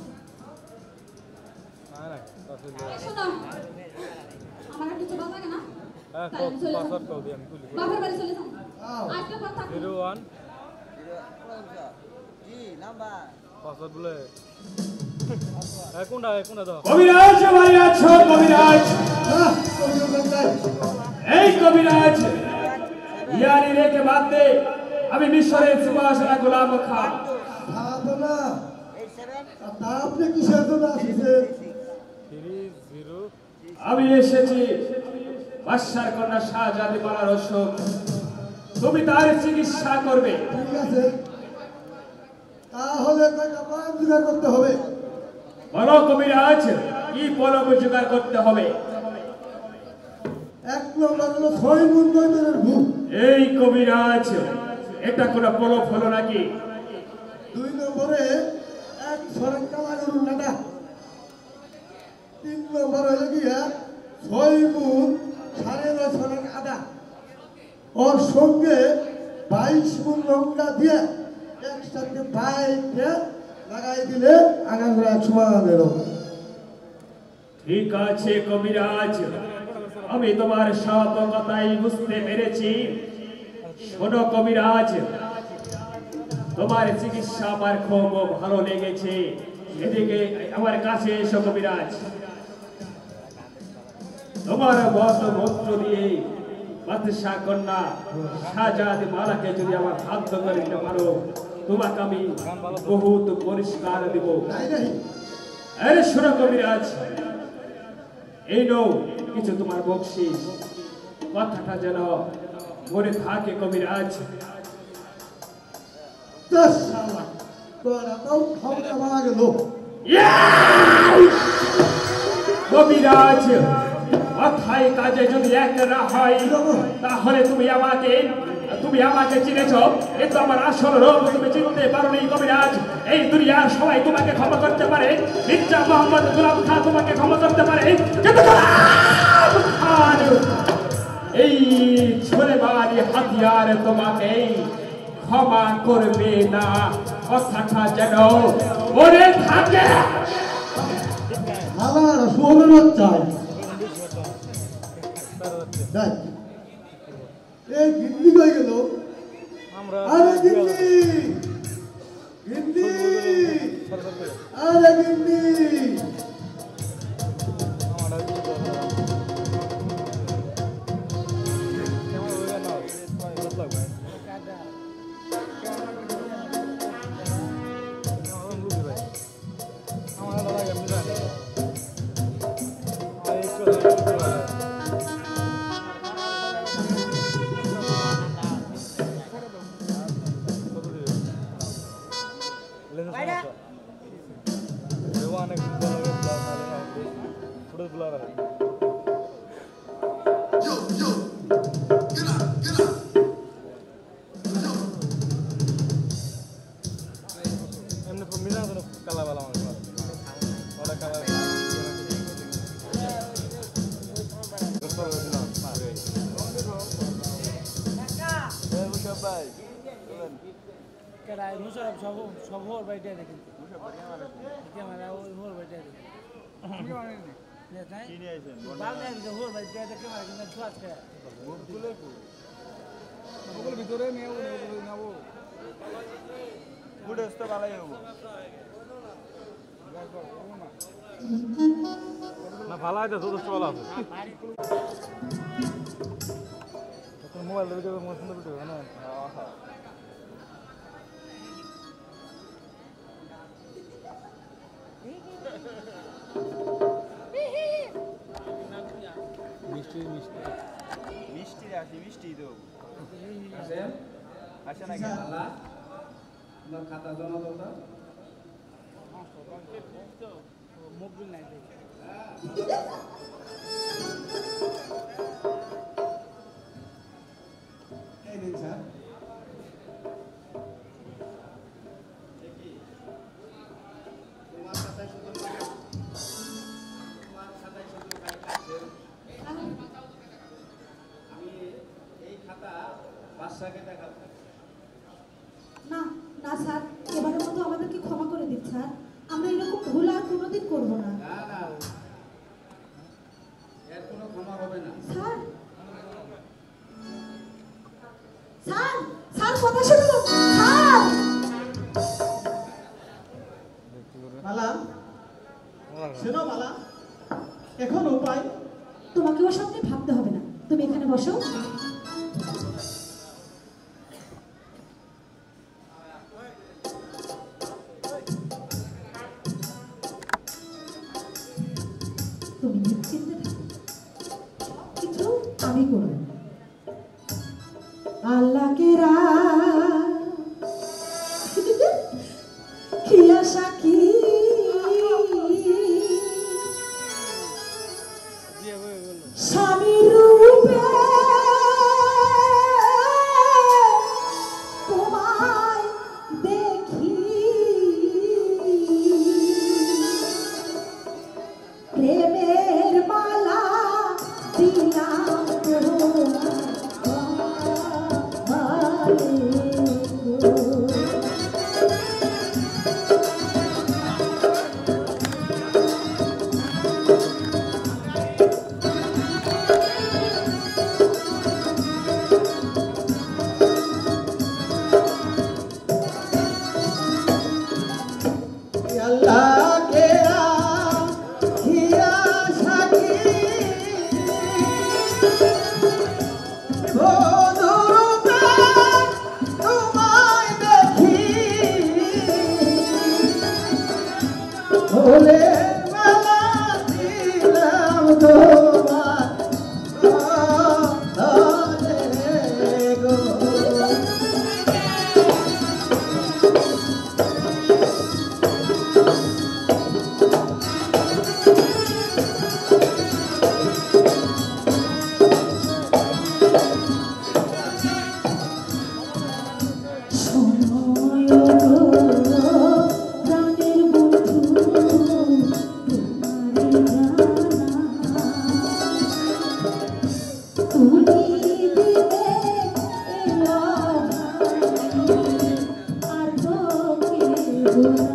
Speaker 6: শোনো আমার আর কিছু ভালো লাগে না তাই আমি চলে যাবো বাপের বাড়ি চলে যাবো আজকে পর থাকবো
Speaker 7: কবিরাজ ভাই আছো কবিরাজ এই কবিরাজ ইয়ারি রেখে বাদ দে আমি মিশরের সুবাসনা গোলাম খা
Speaker 2: না তা আপনি কিসের জন্য আসছেন
Speaker 7: আমি এসেছি বাদশার কন্যা শাহজাদি মারার অসুখ তুমি তার চিকিৎসা করবে
Speaker 2: ঠিক আছে তাহলে কয়টা পান জোগাড় করতে হবে
Speaker 7: বলো কবিরাজ কি পলব জোগাড় করতে হবে
Speaker 2: এক নম্বর হলো 6 গুণ গয়নের ভূত
Speaker 7: এই কবিরাজ এটা কোনো পলব হলো নাকি
Speaker 2: 2 নম্বরে এক সরেন কালা গরুর নাটা নম্বর হইল গিয়া 6 গুণ 9.5 আদা ওর সঙ্গে 22 গুণ লঙ্কা দিয়ে একসাথে বাইকে লাগাই দিলে আগাগোড়া সমান এলো।
Speaker 7: ঠিক আছে কবিরাজ, আমি তোমার সব কথাই বুঝতে পেরেছি। শোনো কবিরাজ, তোমার চিকিৎসা আমার খুব ভালো লেগেছে। এদিকে আমার কাছে এসো কবিরাজ। তোমার মন্ত্র দিয়ে বাদশাহ কন্যা শাহজাদি মালাকে যদি আমার বাধ্য করে দিতে পারো, তোমাকে আমি বহুত পরিষ্কার দেব। আরে শোনো কবিরাজ, এই নো কিছু তোমার বকশিস, কথাটা যেন মনে থাকে কবিরাজ। কবিরাজ, কথায় কাজে যদি এক না হয় তাহলে তুমি আমাকে চিনেছ, কিন্তু আমার আসল রূপ তুমি চিনতে পারোনি কবিরাজ। এই দুনিয়ার সবাই তোমাকে ক্ষমা করতে পারে, মির্জা মোহাম্মদ গোলাম খান তোমাকে ক্ষমা করতে পারে, কিন্তু গোলাম খান এই ছোলেবাড়ি হাতিয়ার তোমাকে ক্ষমা করবে না। কথাটা যেন মনে থাকে।
Speaker 2: আমার সুবর্ণ চাই এই গিন্নি কই গেল? আরে গিন্নি, গিন্নি, আরে গিন্নি।
Speaker 4: না ভালো আছে যথেষ্ট ভালো আছে মোবাইল ভিডিও সুন্দর ভিডিও না মিষ্টি মিষ্টি মিষ্টি আসি মিষ্টি দেব আসেন আসেন না কেন আল্লাহ আমার খাতা জমা দাও তো মোবাইল নাই দেখে
Speaker 5: এই দিন স্যার
Speaker 1: না না স্যার, এবারের মতো আমাদেরকে ক্ষমা করে দিন স্যার। আমরা এরকম ভুল আর কোনোদিন করবো না।
Speaker 3: এর কোনো ক্ষমা হবে না
Speaker 1: স্যার, স্যার, স্যার কথা শুনুন স্যার।
Speaker 5: মালা শোনো মালা, এখন উপায়
Speaker 1: তোমাকে ওসব নিয়ে ভাবতে হবে না, তুমি এখানে বসো। তুমি নিশ্চিন্তে থাকো, কিছু আমি করব। আল্লাহকে কি আশা কি স্বামী রূপে তোমায় দেখি প্রেমে
Speaker 5: ওরে মালা দিলাম তোমার গলে গো।
Speaker 1: সময় গো প্রাণের বন্ধু তোমারে জানা তুমি দিলে এলো আর তো কেউ না।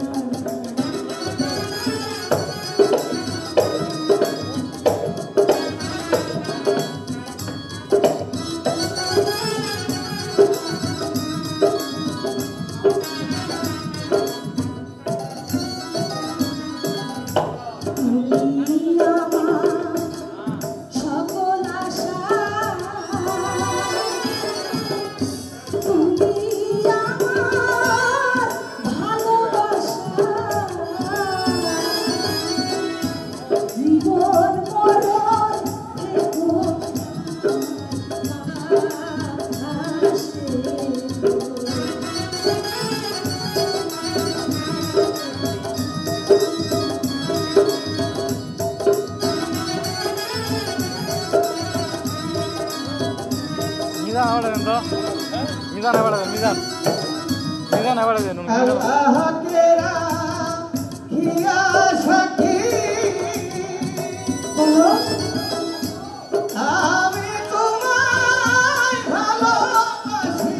Speaker 1: তুমি আমার সকল আশা, তুমি আমার ভালোবাসা, জীবন মরণ থেকো
Speaker 4: মিজান আবার মিজান মিজান আবার
Speaker 5: আল্লাহ তেরা কিয়া সাক্ষী
Speaker 1: বলো
Speaker 5: আমি তোমায় ভালোবাসি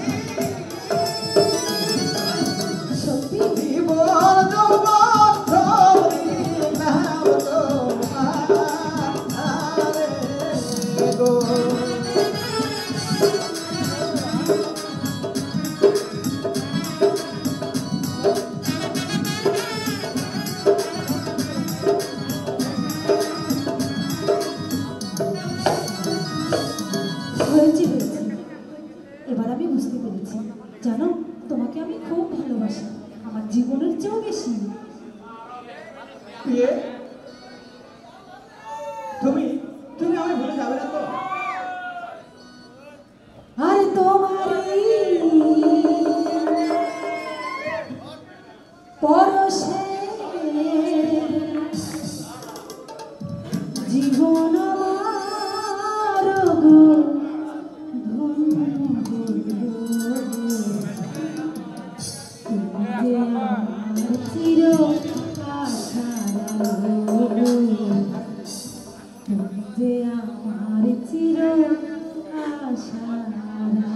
Speaker 1: সত্যি
Speaker 5: জীবন যৌবন সব দিলাম তোমারে গো।
Speaker 1: হয়েছে হয়েছে, এবার আমি বুঝতে পেরেছি। জানো, তোমাকে আমি খুব ভালোবাসি, আমার জীবনের চেয়েও বেশি।
Speaker 5: প্রিয়ে, তুমি তুমি আমায় ভুলে যাবে না তো?
Speaker 1: আর তোমারই পরশে জীবন আমার গো ধন্য গো। তুমি যে আমার চির আশার আলো, তুমি যে আমার চির আশার আলো।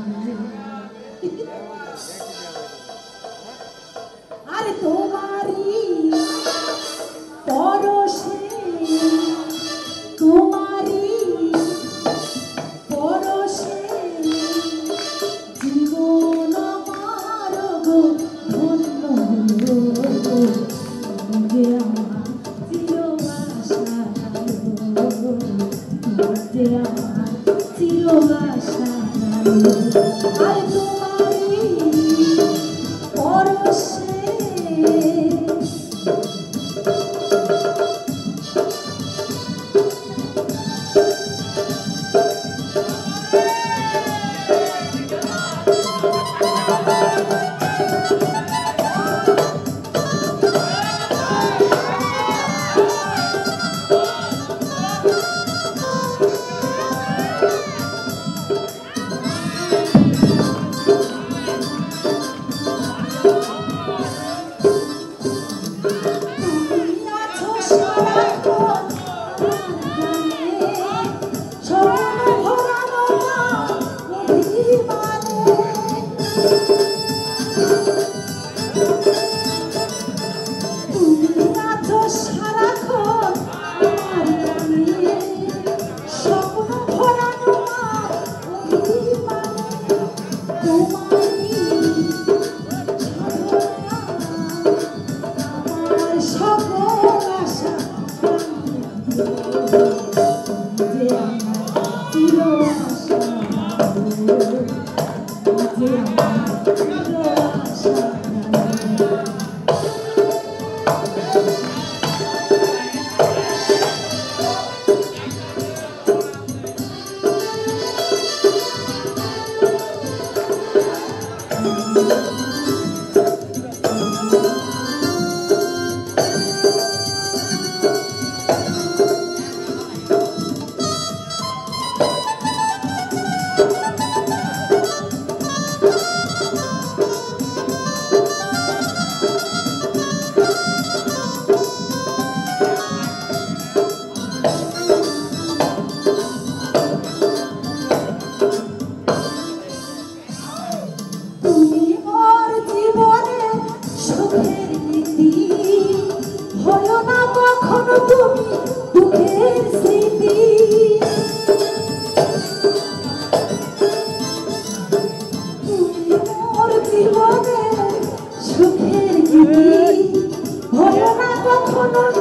Speaker 1: আরে তোমারই পরশে, তোমারই পরশে জীবন আমার গো ধন্য গো। তুমি যে আমার চির আশার আলো, তুমি যে আমার চির আশার আলো। আরে তোমারই পরশে সকল আশা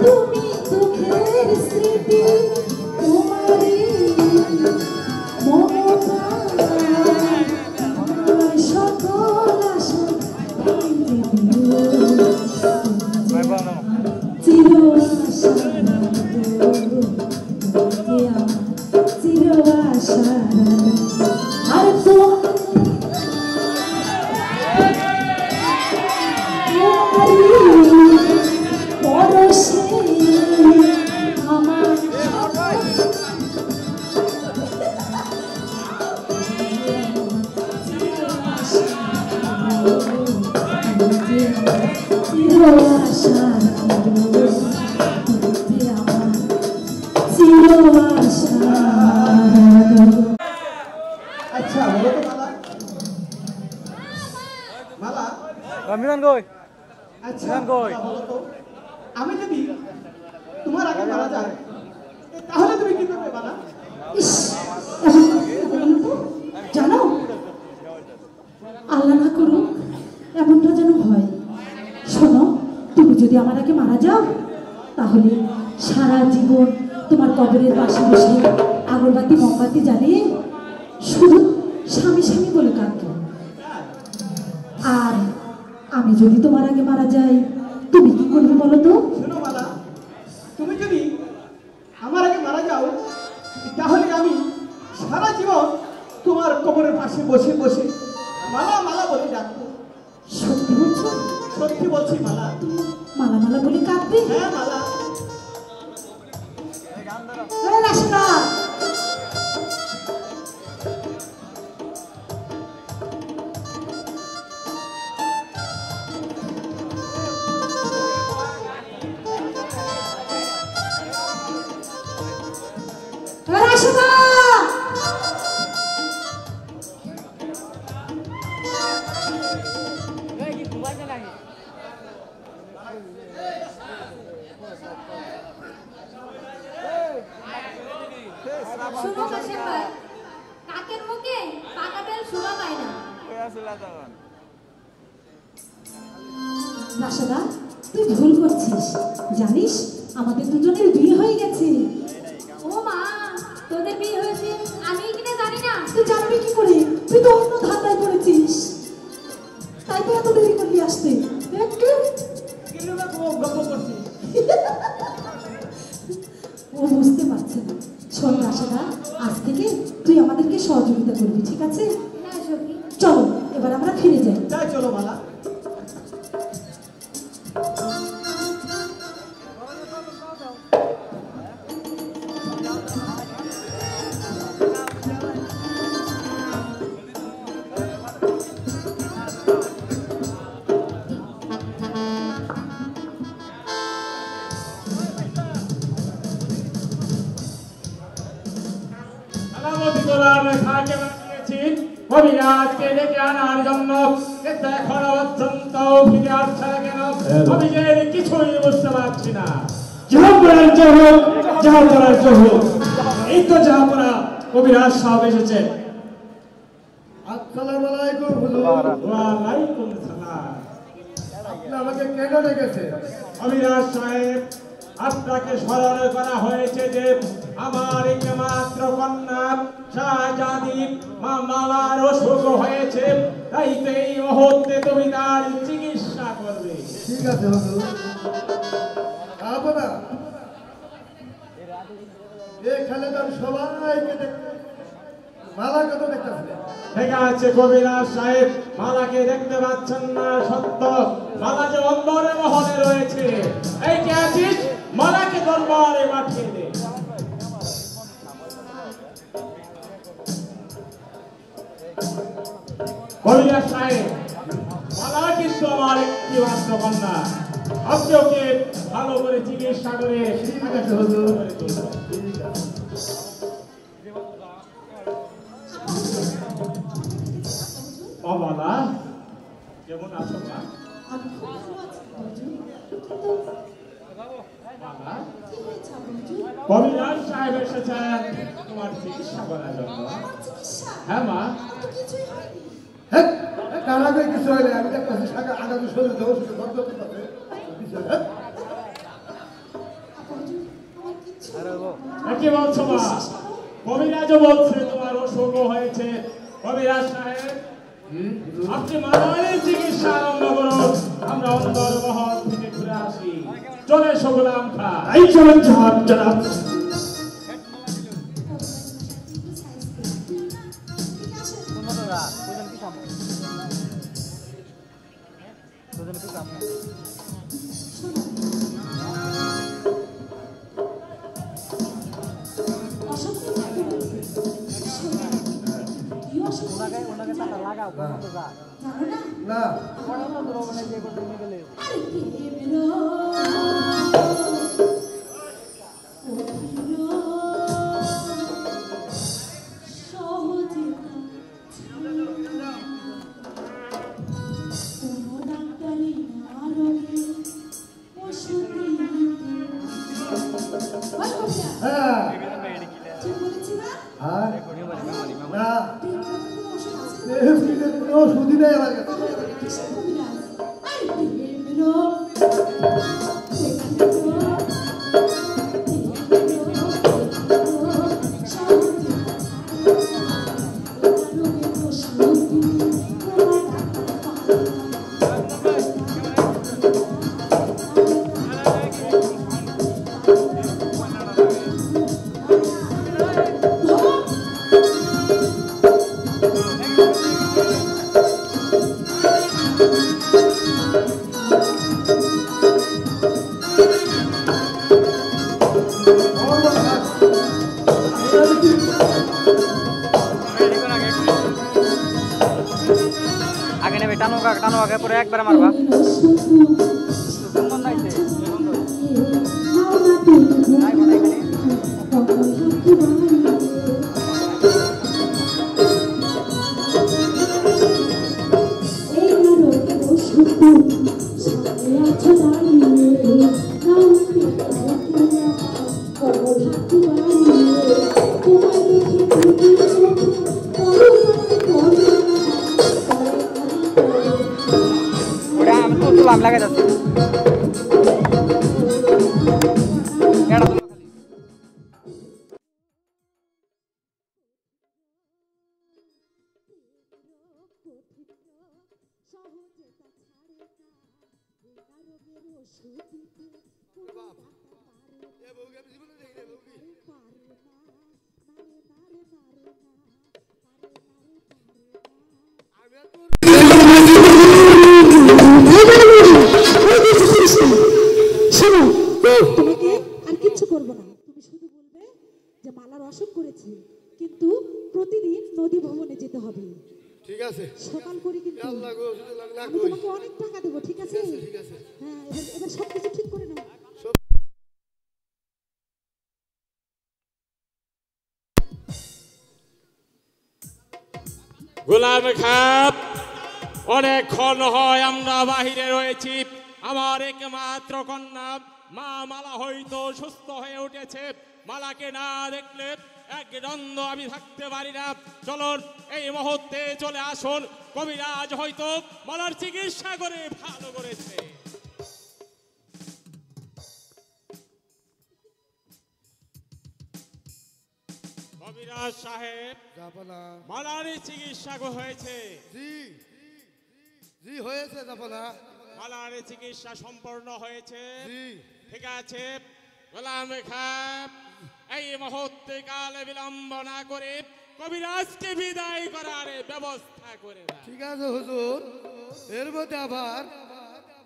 Speaker 1: তুমি দুঃখের স্মৃতি তোমারই মমতা আমার সকল আশা ভেঙে দিল চির আশা চির আশা আর পরশে আমার চির আশা চির আশা।
Speaker 5: আচ্ছা বলো তো মালা, মালা
Speaker 4: মিলন কই
Speaker 5: আচ্ছা
Speaker 4: মিলন কই?
Speaker 5: বলো তো, আমি যদি তোমার আগে মারা যায় তাহলে তুমি কি করবে মালা?
Speaker 1: ইস, এমন বলো তো, জানো আল্লাহ না করুক এমনটা যেন হয়। শোনো, তুমি যদি আমার আগে মারা যাও তাহলে সারা জীবন তোমার কবরের পাশে বসে আগরবাতি মোমবাতি জ্বালিয়ে শুধু স্বামী স্বামী বলে কাঁদব। আর আমি যদি তোমার আগে মারা যাই তুমি কি করবে বলো তো?
Speaker 5: শোনো মালা, তুমি যদি আমার আগে মারা যাও তাহলে আমি সারা জীবন তোমার কবরের পাশে বসে বসে মালা মালা বলে ডাকবো।
Speaker 1: সত্যি বলছো?
Speaker 5: সত্যি বলছি মালা।
Speaker 1: মালা মালা বলে কাঁদবে?
Speaker 5: হ্যাঁ মালা।
Speaker 1: রাসনা রাসনা
Speaker 6: শুনো কাশেম ভাই, কাকের মুখে পাকা তেল শোভা পায় না।
Speaker 1: রাশাদা, তুই ভুল করছিস। জানিস আমাদের দুজনের বিয়ে হয়ে গেছে।
Speaker 6: ও মা, তোদের বিয়ে হয়েছে আমি কিনা জানি না।
Speaker 1: তুই জানবি কি করে? তুই তো অন্য ধাঁধায় করেছিস, তাই তো এত দেরি করলি আসতে। একটু
Speaker 5: কিন্তু না কোনো গল্প করছি।
Speaker 1: ও বুঝতে পারছে না। শোন রাশাদা, আজ থেকে তুই আমাদেরকে সহযোগিতা করবি, ঠিক আছে?
Speaker 6: হ্যাঁ সখী।
Speaker 1: চলো এবার আমরা ফিরে যাই।
Speaker 5: তাই চলো মালা।
Speaker 7: কবিরাজকে ডেকে আনার জন্য কিন্তু এখন অত্যন্ত ফিরে আসছে না কেন? আমি যে কিছুই বুঝতে পারছি না। জাহাপনার জহর, জাহাপনার জহর, এই তো জাহাপনা কবিরাজ সাহেব এসেছেন।
Speaker 2: আসসালামু আলাইকুম হুজুর।
Speaker 7: ওয়ালাইকুম সালাম।
Speaker 2: আপনি আমাকে কেন ডেকেছেন?
Speaker 7: কবিরাজ সাহেব, আপনাকে স্মরণ করা হয়েছে যে আমার একমাত্র কন্যা শাহজাদি মা মালার অসুখ হয়েছে, তাই তো এই মুহূর্তে তুমি তার চিকিৎসা করবে।
Speaker 2: ঠিক আছে হুজুর। যাবো না, এখানে তো আমি সবাইকে দেখতে, মালাকে তো দেখতেছি।
Speaker 7: ঠিক আছে কবিরাজ সাহেব, মালাকে দেখতে পাচ্ছেন না সত্য, মালা যে অন্দরে মহলে রয়েছে। এই কে আছিস? মালাকে দরবারে পাঠিয়ে দে। কবিরাজ সাহেব, মালা কিন্তু আমার একটি মাত্র কন্যা, আপনি ওকে ভালো করে চিকিৎসা করে
Speaker 2: ঠিক আছে হুজুর।
Speaker 7: মালা কেমন আছো মা?
Speaker 1: আমি খুব ভালো আছি বন্ধু।
Speaker 7: মালা,
Speaker 1: কি হয়েছে বন্ধু?
Speaker 7: কবিরাজ সাহেব এসেছেন তোমার চিকিৎসা করার জন্য।
Speaker 1: আমার চিকিৎসা?
Speaker 7: হ্যাঁ মা।
Speaker 1: আমার তো কিছুই হয়নি।
Speaker 2: হ্যাঁ, কারাগারে কিছু হয় না, আমি দেখতেছি আগামী শরীর দেবো শুধু বন্ধ করতে হবে।
Speaker 7: কি বলছো মা? কবিরাজও বলছে তোমার অসুখ হয়েছে। কবিরাজ সাহেব, আপনি মালার চিকিৎসা আরম্ভ করুন, আমরা অন্তর মহল থেকে ঘুরে আসি। চলে এসো গোলাম খা।
Speaker 5: এই চলেন জনাব জনাব।
Speaker 2: না হ্যাঁ আর না কোনো সুদি নেই আমার কাছে।
Speaker 8: আগে নেবে টানো আগে পরে একবার মারবা আমি লাগাই যাচ্ছি
Speaker 1: কিন্তু প্রতিদিন নদী ভ্রমণে যেতে হবে।
Speaker 2: ঠিক আছে
Speaker 1: সকাল করে কিন্তু
Speaker 2: আল্লাহ গো শুধু লাগলা
Speaker 1: আমি তোমাকে অনেক টাকা দেবো, ঠিক আছে?
Speaker 2: ঠিক আছে
Speaker 1: হ্যাঁ, এবার সবকিছু ঠিক করে নাও।
Speaker 7: গোলাম খাপ, অনেকক্ষণ হয় আমরা বাহিরে রয়েছি। আমার একমাত্র কন্যা মা মালা হয়তো সুস্থ হয়ে উঠেছে। মালাকে না দেখলে এক দ্বন্দ্ব আমি থাকতে পারি না। চলুন এই মুহূর্তে চলে আসুন। কবিরাজ হয়তো মালার চিকিৎসা করে ভালো করেছে। কবিরাজ সাহেব,
Speaker 2: জাপানা
Speaker 7: মালার চিকিৎসা হয়েছে।
Speaker 2: জি জি হয়েছে জাপানা।
Speaker 7: মালার চিকিৎসা সম্পূর্ণ হয়েছে।
Speaker 2: জি
Speaker 7: ঠিক আছে গোলাম খাপ, এই মুহূর্তে কাল বিলম্ব না করে কবিরাজকে বিদায় করার ব্যবস্থা করে দাও।
Speaker 2: ঠিক আছে হুজুর। এর মধ্যে আবার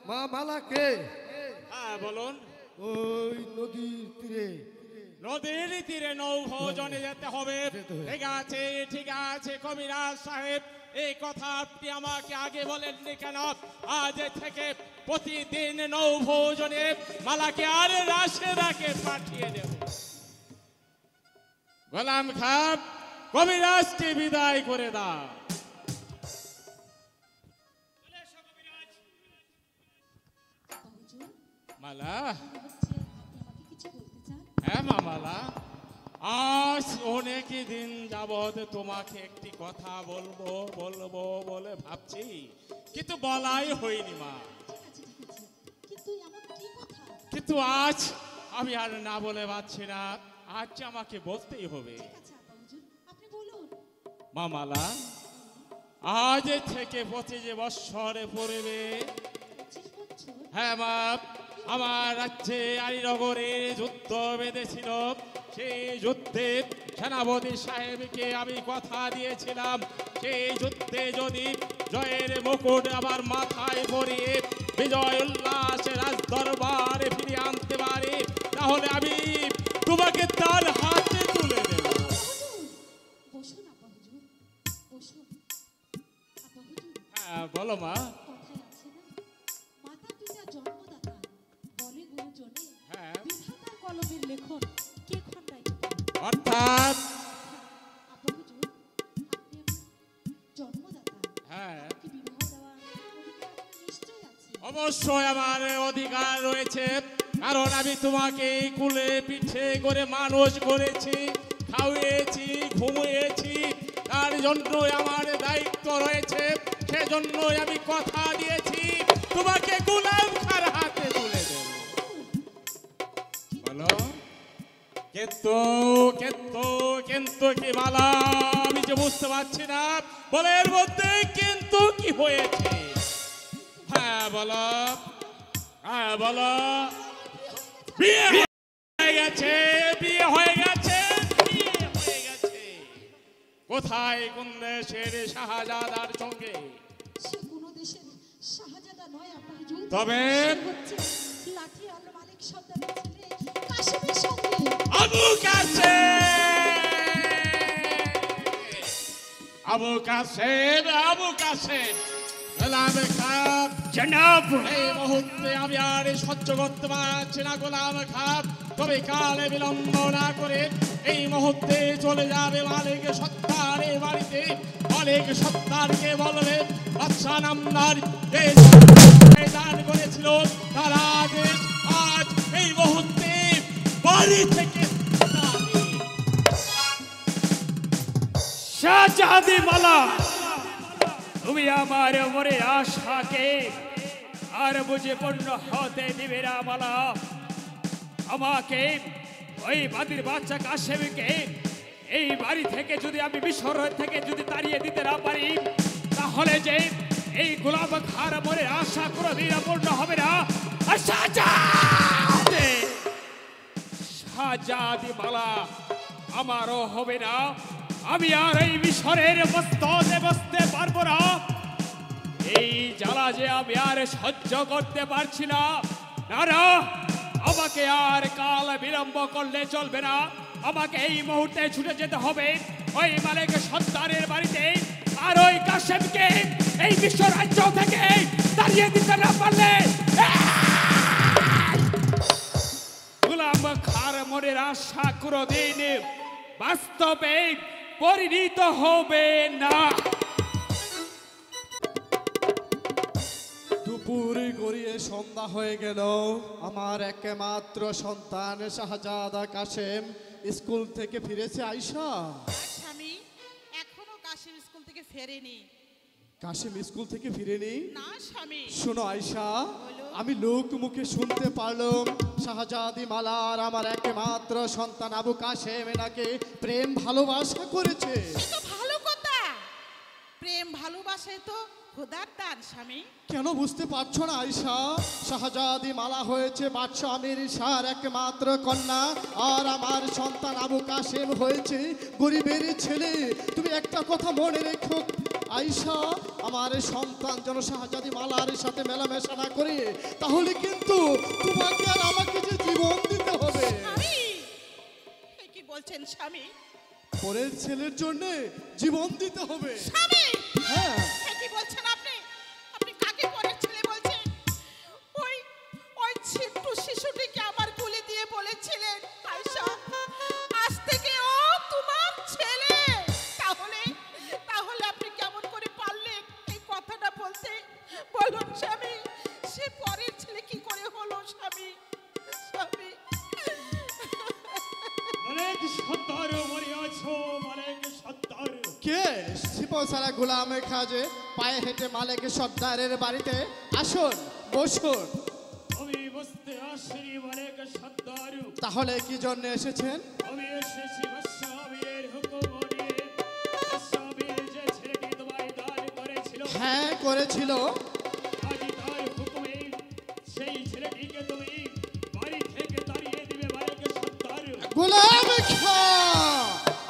Speaker 2: মা মালাকে
Speaker 7: হ্যাঁ বলুন।
Speaker 2: ওই নদীর তীরে
Speaker 7: নদীর তীরে নৌভোজনে যেতে হবে। ঠিক আছে কবিরাজ সাহেব, এই কথা আপনি আমাকে আগে বলেননি কেন? আজ থেকে প্রতিদিন নৌভোজনে মালাকে আর রাশেদাকে পাঠিয়ে দেব। গোলাম খাপ, কবিরাজকে বিদায় করে দাও। মালা, হ্যাঁ মামালা, আজ অনেক দিন যাবৎ তোমাকে একটি কথা বলবো বলে ভাবছি, কিন্তু বলাই হয়নি মা। কিন্তু আজ
Speaker 9: আমি আর না বলে পারছি না, আজ আমাকে বলতেই হবে।
Speaker 1: ঠিক আছে আব্বা হুজুর, আপনি বলুন।
Speaker 9: মা মালা, আজ থেকে 25 বৎসর পড়বে।
Speaker 1: 25 বছর?
Speaker 9: হ্যাঁ মা, আমার রাজ্যে আলীনগরে যুদ্ধ বেঁধেছিল। সেই যুদ্ধে সেনাপতি সাহেবকে আমি কথা দিয়েছিলাম, সেই যুদ্ধে যদি জয়ের মুকুট আবার মাথায় পরিয়ে বিজয় উল্লাসে রাজ দরবারে ফিরিয়ে আনতে পারি, তাহলে আমি তোমাকে তার হাতে তুলে দেব।
Speaker 1: বসুন আব্বা হুজুর, বসুন। আব্বা হুজুর,
Speaker 9: হ্যাঁ বলো মা।
Speaker 1: কথায় আছে না, মাতা পিতা জন্মদাতা, বলে গুরুজনে,
Speaker 9: হ্যাঁ।
Speaker 1: বিধাতার কলমের লেখন কে খণ্ডাইতে পারে?
Speaker 9: অর্থাৎ
Speaker 1: আব্বা হুজুর, আপনি আমার জন্মদাতা,
Speaker 9: হ্যাঁ,
Speaker 1: কি বিবাহ দেওয়ার অধিকার আপনার নিশ্চয়ই আছে।
Speaker 9: অবশ্যই আমার অধিকার রয়েছে, কারণ আমি তোমাকে কুলে পিঠে করে মানুষ করেছি, খাওয়িয়েছি, ঘুমিয়েছি, তার জন্যই আমার দায়িত্ব রয়েছে। সেজন্যই আমি কথা দিয়েছি তোমাকে গোলাম খার হাতে তুলে দেব। বলো কিন্তু কিন্তু কিন্তু কি মালা, আমি যে বুঝতে পারছি না বলের মধ্যে কিন্তু কি হয়েছে। হ্যাঁ বলো, হ্যাঁ বলো। বিয়ে হয়ে গেছে, বিয়ে হয়ে গেছে, বিয়ে হয়ে গেছে। কোথায় কোন দেশের শাহজাদার সঙ্গে?
Speaker 1: সে কোনো দেশের শাহজাদা নয় আব্বা হুজুর,
Speaker 9: তবে
Speaker 1: সে হচ্ছে লাঠি আল মালিক সর্দারের ছেলে কাশেমের সঙ্গে।
Speaker 9: আবু কাসেম, আবু কাসেম, আবু কাসেম। গোলাম খাব
Speaker 7: জনাব,
Speaker 9: এই মুহূর্তে আমি আর সহ্য করতে পারছি না গোলাম খাব। তবে কালে বিলম্ব না করে এই মুহূর্তে চলে যাবে মালিক সত্তারের বাড়িতে। মালিক সত্তারকে বলবে বাদশাহ নামদার যে দান করেছিল তার আদেশ আজ এই মুহূর্তে বাড়ি থেকে
Speaker 7: শাহজাদি মালা, তুমি আমার মনের আশাকে আর বুঝে পূর্ণ হতে দিবে না মালা। আমাকে ওই বাদির বাচ্চা কাশেমকে এই বাড়ি থেকে যদি আমি মিশর থেকে যদি তাড়িয়ে দিতে না পারি, তাহলে যে এই গোলাম খার মনের আশা কোনোদিন পূর্ণ হবে না। আর শাহজাদি মালা আমারও হবে না। আমি আর এই মিশরের মস্তদে বসতে পারবো না। এই জ্বালা যে আমি আর সহ্য করতে পারছি না। না না, আমাকে আর কাল বিলম্ব করলে চলবে না। আমাকে এই মুহূর্তে ছুটে যেতে হবে ওই মালিক সত্তারের বাড়িতে। আর ওই কাশেমকে এই বিশ্ব রাজ্য থেকে তাড়িয়ে দিতে না পারলে গোলাম খার মনের আশা কোনোদিন বাস্তবে পরিণত হবে না।
Speaker 5: দুপুর গড়িয়ে সন্ধ্যা হয়ে গেল। আমার একমাত্র সন্তান শাহজাদা কাশেম স্কুল থেকে ফিরেছে। আয়শা,
Speaker 10: স্বামী এখনো কাশিম স্কুল থেকে ফেরেনি।
Speaker 5: কাশেম স্কুল থেকে ফিরেনি?
Speaker 10: না স্বামী।
Speaker 5: শোনো আয়শা, আমি লোক মুখে শুনতে পারলাম শাহজাদি মালার আমার একমাত্র সন্তান আবু কাশেম এনাকে প্রেম ভালোবাসা করেছে।
Speaker 10: এ তো ভালো কথা। প্রেম ভালোবাসায় তো খোদার দান স্বামী।
Speaker 5: কেন বুঝতে পারছো না আয়শা? শাহজাদি মালা হয়েছে বাদশাহ আমির শাহর একমাত্র কন্যা, আর আমার সন্তান আবু কাশেম হয়েছে গরিবের ছেলে। তুমি একটা কথা মনে রেখো আয়শা, আমার সন্তান যেন শাহজাদি মালার সাথে মেলামেশা না করে, তাহলে কিন্তু তোমাকে আর আমাকে যে জীবন দিতে হবে।
Speaker 10: স্বামী এ কি বলছেন স্বামী?
Speaker 5: পরের ছেলের জন্য জীবন দিতে হবে।
Speaker 10: স্বামী
Speaker 5: হ্যাঁ,
Speaker 10: এ কি বলছেন আপনি? আপনি কাকে পরের ছেলে বলছেন? ওই ওই ছোট্ট শিশুটিকে আমার কোলে দিয়ে বলেছিলেন আয়শা আজ থেকে ও তোমার ছেলে। তাহলে তাহলে আপনি কেমন করে পারলেন এই কথাটা বলতে? বলুন স্বামী, সে পরের ছেলে কি করে হলো স্বামী? স্বামী
Speaker 7: মালিক সত্তার মরে আছো, মালিক সত্তার।
Speaker 5: কে? সিপসারা গোলাম খাজে পায়ে হেঁটে মালিক সর্দারের বাড়িতে। আসুন, বসুন।
Speaker 7: আমি বুঝতে আসিনি মালিক
Speaker 9: সর্দার,
Speaker 3: তাহলে কি জন্য এসেছেন?
Speaker 9: আমি এসেছি বাদশাহের হুকুম নিয়ে। বাদশাহের যে ছেলেটি তোমায় দান করেছিল,
Speaker 3: হ্যাঁ করেছিল।
Speaker 9: আজ তার হুকুমে সেই ছেলেটিকে তুমি বাড়ি থেকে তাড়িয়ে দিবে মালিক সর্দার।
Speaker 3: গোলাম খা,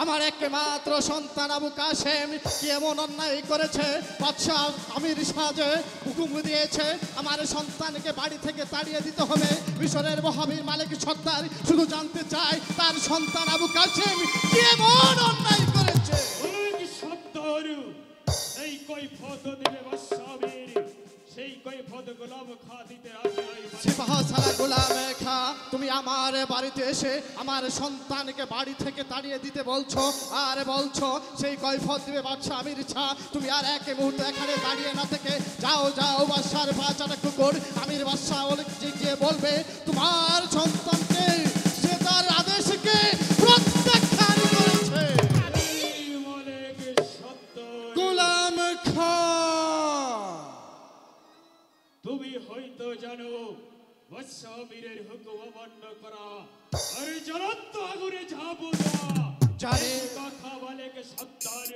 Speaker 3: আমার একমাত্র সন্তান আবু কাসেম কি এমন অন্যায় করেছে? বাদশাহ আমির সাজে হুকুম দিয়েছে আমার সন্তানকে বাড়ি থেকে তাড়িয়ে দিতে হবে। মিশরের মহাবীর মালিক সর্দার শুধু জানতে চায় তার সন্তান আবু কাসেম কি এমন অন্যায় করেছে।
Speaker 9: মালিক সর্দার এই কৈফিয়ত দিবে বাদশাহের, সেই কৈফিয়ত গোলাম খা দিতে রাজি নয়।
Speaker 3: সিপাহ সালা গোলাম খা, তুমি আমার বাড়িতে এসে আমার সন্তানকে বাড়ি থেকে তাড়িয়ে দিতে বলছো আর বলছো সেই কৈফিয়ত দিবে বাদশাহ আমির শাহ। তুমি আর এক মুহূর্ত এখানে দাঁড়িয়ে না থেকে যাও যাও বাদশার বাচ্চাটা কুকুর আমির বাদশাহ গিয়ে বলবে তোমার সন্তানকে সে তার আদেশকে প্রত্যাখ্যান করেছে।
Speaker 9: মালিক সর্দার,
Speaker 3: গোলাম খা,
Speaker 9: তুমি হয়তো জানো বাদশাহের হুকুম অমান্য করা আর জ্বলন্ত আগুনে ঝাঁপ দেওয়া।
Speaker 3: জানি।
Speaker 9: এই কথা মালিক সর্দার,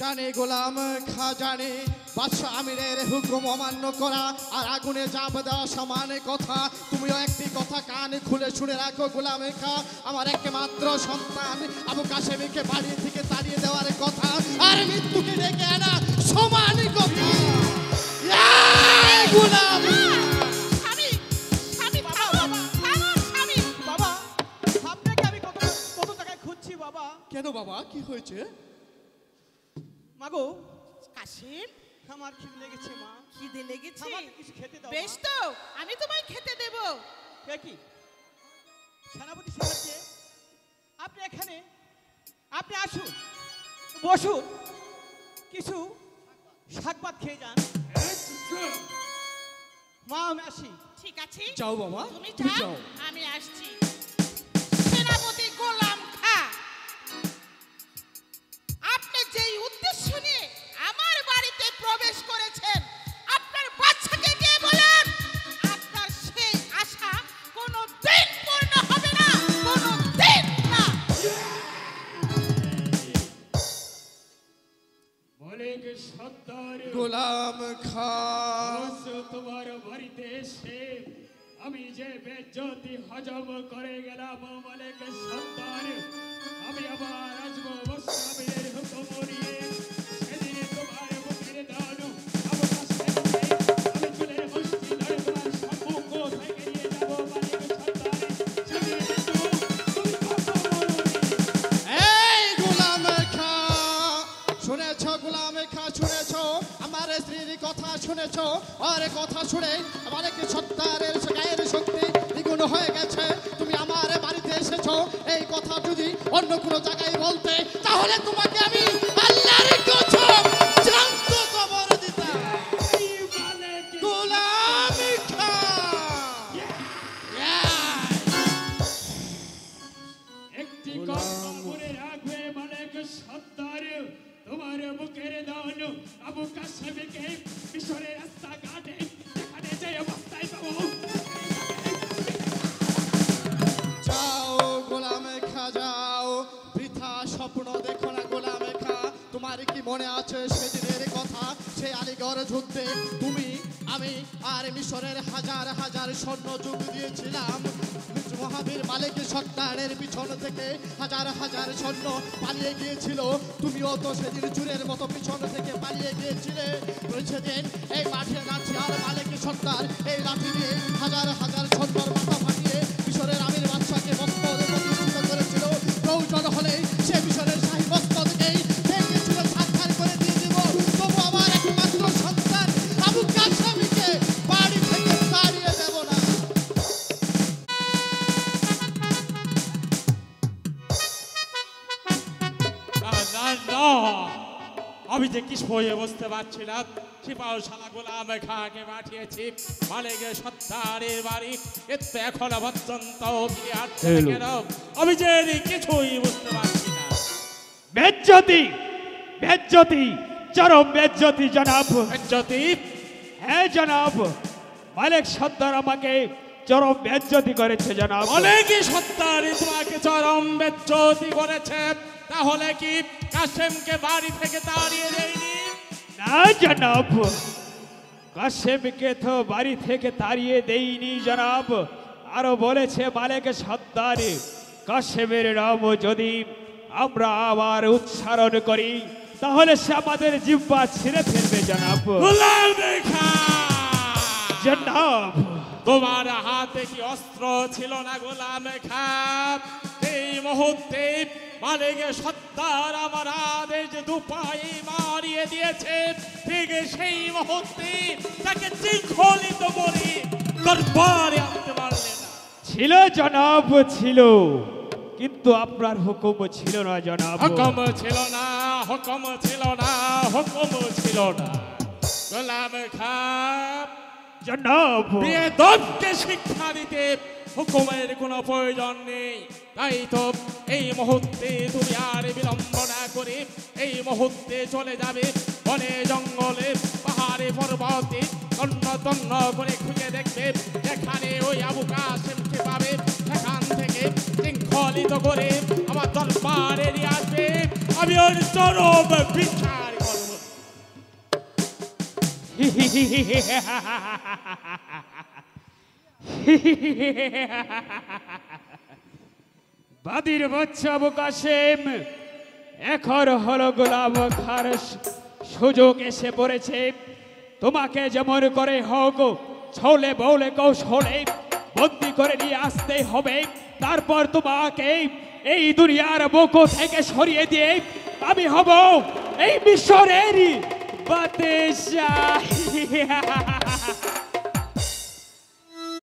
Speaker 3: জানে গোলাম খা, জানে বাদশাহ আমিরের হুকুম অমান্য করা আর আগুনে জাপ দেওয়া সমান কথা। তুমিও একটি কথা কান খুলে শুনে রাখো গোলাম খা, আমার একমাত্র সন্তান আবু কাসেমকে বাড়ি থেকে তাড়িয়ে দেওয়ার কথা আর মৃত্যুকে ডেকে আনা সমান কথা। এই গোলাম
Speaker 10: স্বামী, স্বামী, থামো, থামো, স্বামী।
Speaker 5: বাবা, আপনাকে আমি কত কত টাকায় খুঁজছি বাবা।
Speaker 3: কেন বাবা, কি হয়েছে?
Speaker 5: মাগো,
Speaker 10: কাশিম,
Speaker 5: আমার খিদে লেগেছে মা।
Speaker 10: খিদে লেগেছে?
Speaker 5: আমাকে কিছু খেতে দাও।
Speaker 10: বেশ তো, আমি তোমায় খেতে দেব।
Speaker 5: কি সেনাপতি সাহায্যে আপনি এখানে, আপনি আসুন, বসুন, কিছু শাক ভাত খেয়ে যান। মা আমি আসি।
Speaker 10: ঠিক আছে,
Speaker 3: যাও বাবা,
Speaker 10: তুমি
Speaker 3: তুমি
Speaker 10: যাও,
Speaker 3: যাও।
Speaker 10: আমি আসছি। সেনাপতি গোলাম খা, আপনি যেই উদ্দেশ্য নিয়ে আমার বাড়িতে প্রবেশ করেছেন, আপনার বাচ্চাকে গিয়ে বলেন আপনার সেই আশা কোনো দিন পূর্ণ হবে না, কোনো দিন না।
Speaker 9: মালিক সর্দার,
Speaker 3: গোলাম খা,
Speaker 9: তোমার বাড়িতে এসে আমি যে বেজ্জতি হজম করে গেলাম মালিক সর্দার, আমি আবার আসবো বাদশাহের হুকুম নিয়ে। সেদিন তোমার মুখের দান আবু কাসেমকে আমি চুলের মুষ্টি ধরে তোমার সম্মুখ থেকে নিয়ে যাব মালিক সর্দার। সেদিন তুমি কথা বলবে।
Speaker 3: এই গোলাম খা, শুনেছ গোলাম খা, শুনেছ আমার স্ত্রীর কথা শুনেছ, আর কথা শুনে আমার কি সত্তারের গায়ের শক্তি দ্বিগুণ হয়ে গেছে। তুমি আমার বাড়িতে এসেছো, এই কথা যদি অন্য কোনো জায়গায় বলতে তাহলে তোমাকে আমি আল্লাহর কসম জান্ত কবর দিতাম। গোলাম খা,
Speaker 9: একটি কথা মনে রাখবে মালিক সর্দার, তোমার মুখের দান আবু কাসেমকে মিশরের রাস্তাঘাটে যেখানে যে অবস্থায় পাবো।
Speaker 3: যাও গোলাম খা, যাও, বৃথা স্বপ্ন দেখো না গোলাম খা। তোমার কি মনে আছে সেদিনের কথা, সেই আলীগড় যুদ্ধে তুমি আমি আর মিশরের হাজার হাজার সৈন্য যোগ দিয়েছিলাম। মহাবীর মালিক সর্দারের পিছন থেকে হাজার হাজার সৈন্য পালিয়ে গিয়েছিল। তুমিও তো সেদিন চুরের মতো পিছন থেকে পালিয়ে গিয়েছিলে। সেদিন এই মাঠে লাঠি আর মালিক সর্দার এই লাঠি দিয়ে হাজার হাজার সৈন্যর মাথা ফাটিয়ে মিশরের আমির বাদশাকে মস্তক প্রতিষ্ঠিত করেছিল। প্রয়োজন হলে সে মিশরের শাহী মস্তককেই ভেঙেছিল, ছারখার করে দিয়ে দিব। তবু আমার একমাত্র সন্তান আবু কাসেমকে বাড়ি থেকে তাড়িয়ে দেব না।
Speaker 9: আমি যে কিছু হয়ে বুঝতে পারছিলাম। সিপাহ সালা গোলাম খাকে পাঠিয়েছি মালিকের সত্তারের বাড়ি, এর তো এখনো পর্যন্ত ফিরে আসছে না কেন? আমি যে কিছুই বুঝতে পারছি না।
Speaker 7: বেজ্জতি, বেজ্জতি, চরম বেজ্জতি জনাব।
Speaker 9: বেজ্জতি?
Speaker 7: হ্যাঁ জনাব, মালিক সর্দার আমাকে চরম বেজ্জতি করেছে জনাব।
Speaker 9: বলে কি সত্তারি তোমাকে চরম বেজ্জতি করেছে? তাহলে কি কাসেমকে বাড়ি থেকে তাড়িয়ে দেয়নি?
Speaker 7: না জনাব, কাসেমকে তো বাড়ি থেকে তাড়িয়ে দেইনি জনাব। আরো বলেছে মালিক সত্তার কাসেমের নাম যদি আমরা আবার উচ্চারণ করি তাহলে সে আমাদের জিহ্বা ছিঁড়ে ফেলবে জনাব।
Speaker 9: গোলাম খা,
Speaker 7: জনাব
Speaker 9: তোমার হাতে কি অস্ত্র ছিল না গোলাম খা? এই মুহূর্তে মালিক সত্তার আমার আদেশ দুপাই মারিয়ে দিয়েছে, ঠিক সেই মুহূর্তে তাকে শৃঙ্খলিত করে দরবারে আনতে পারলে না।
Speaker 7: ছিল জনাব, ছিল, কিন্তু আপনার হুকুম ছিল না জনাব।
Speaker 9: হুকুম ছিল না, হুকুম ছিল না, হুকুম ছিল না গোলাম খা।
Speaker 7: জনাব
Speaker 9: বেদবকে শিক্ষা দিতে হুকুমের কোনো প্রয়োজন নেই। তাই তো এই মুহূর্তে তুমি আর বিলম্ব না করে এই মুহূর্তে চলে যাবে বনে জঙ্গলে পাহাড়ে পর্বতে তন্ন তন্ন করে খুঁজে দেখবে, যেখানে ওই আবু কাসেমকে পাবে সেখান থেকে শৃঙ্খলিত করে আমার দরবারে নিয়ে আসবে। আমি ওর চরম বিচার করব।
Speaker 7: বাদির বাচ্চা আবু কাসেম, এখন হলো গোলাম খার সুযোগ এসে পড়েছে। তোমাকে যেমন করে হোক ছলে বলে কৌশলে বন্দি করে নিয়ে আসতে হবে। তারপর তোমাকে এই দুনিয়ার বুক থেকে সরিয়ে দিয়ে আমি হব এই মিশরের বাদশাহ।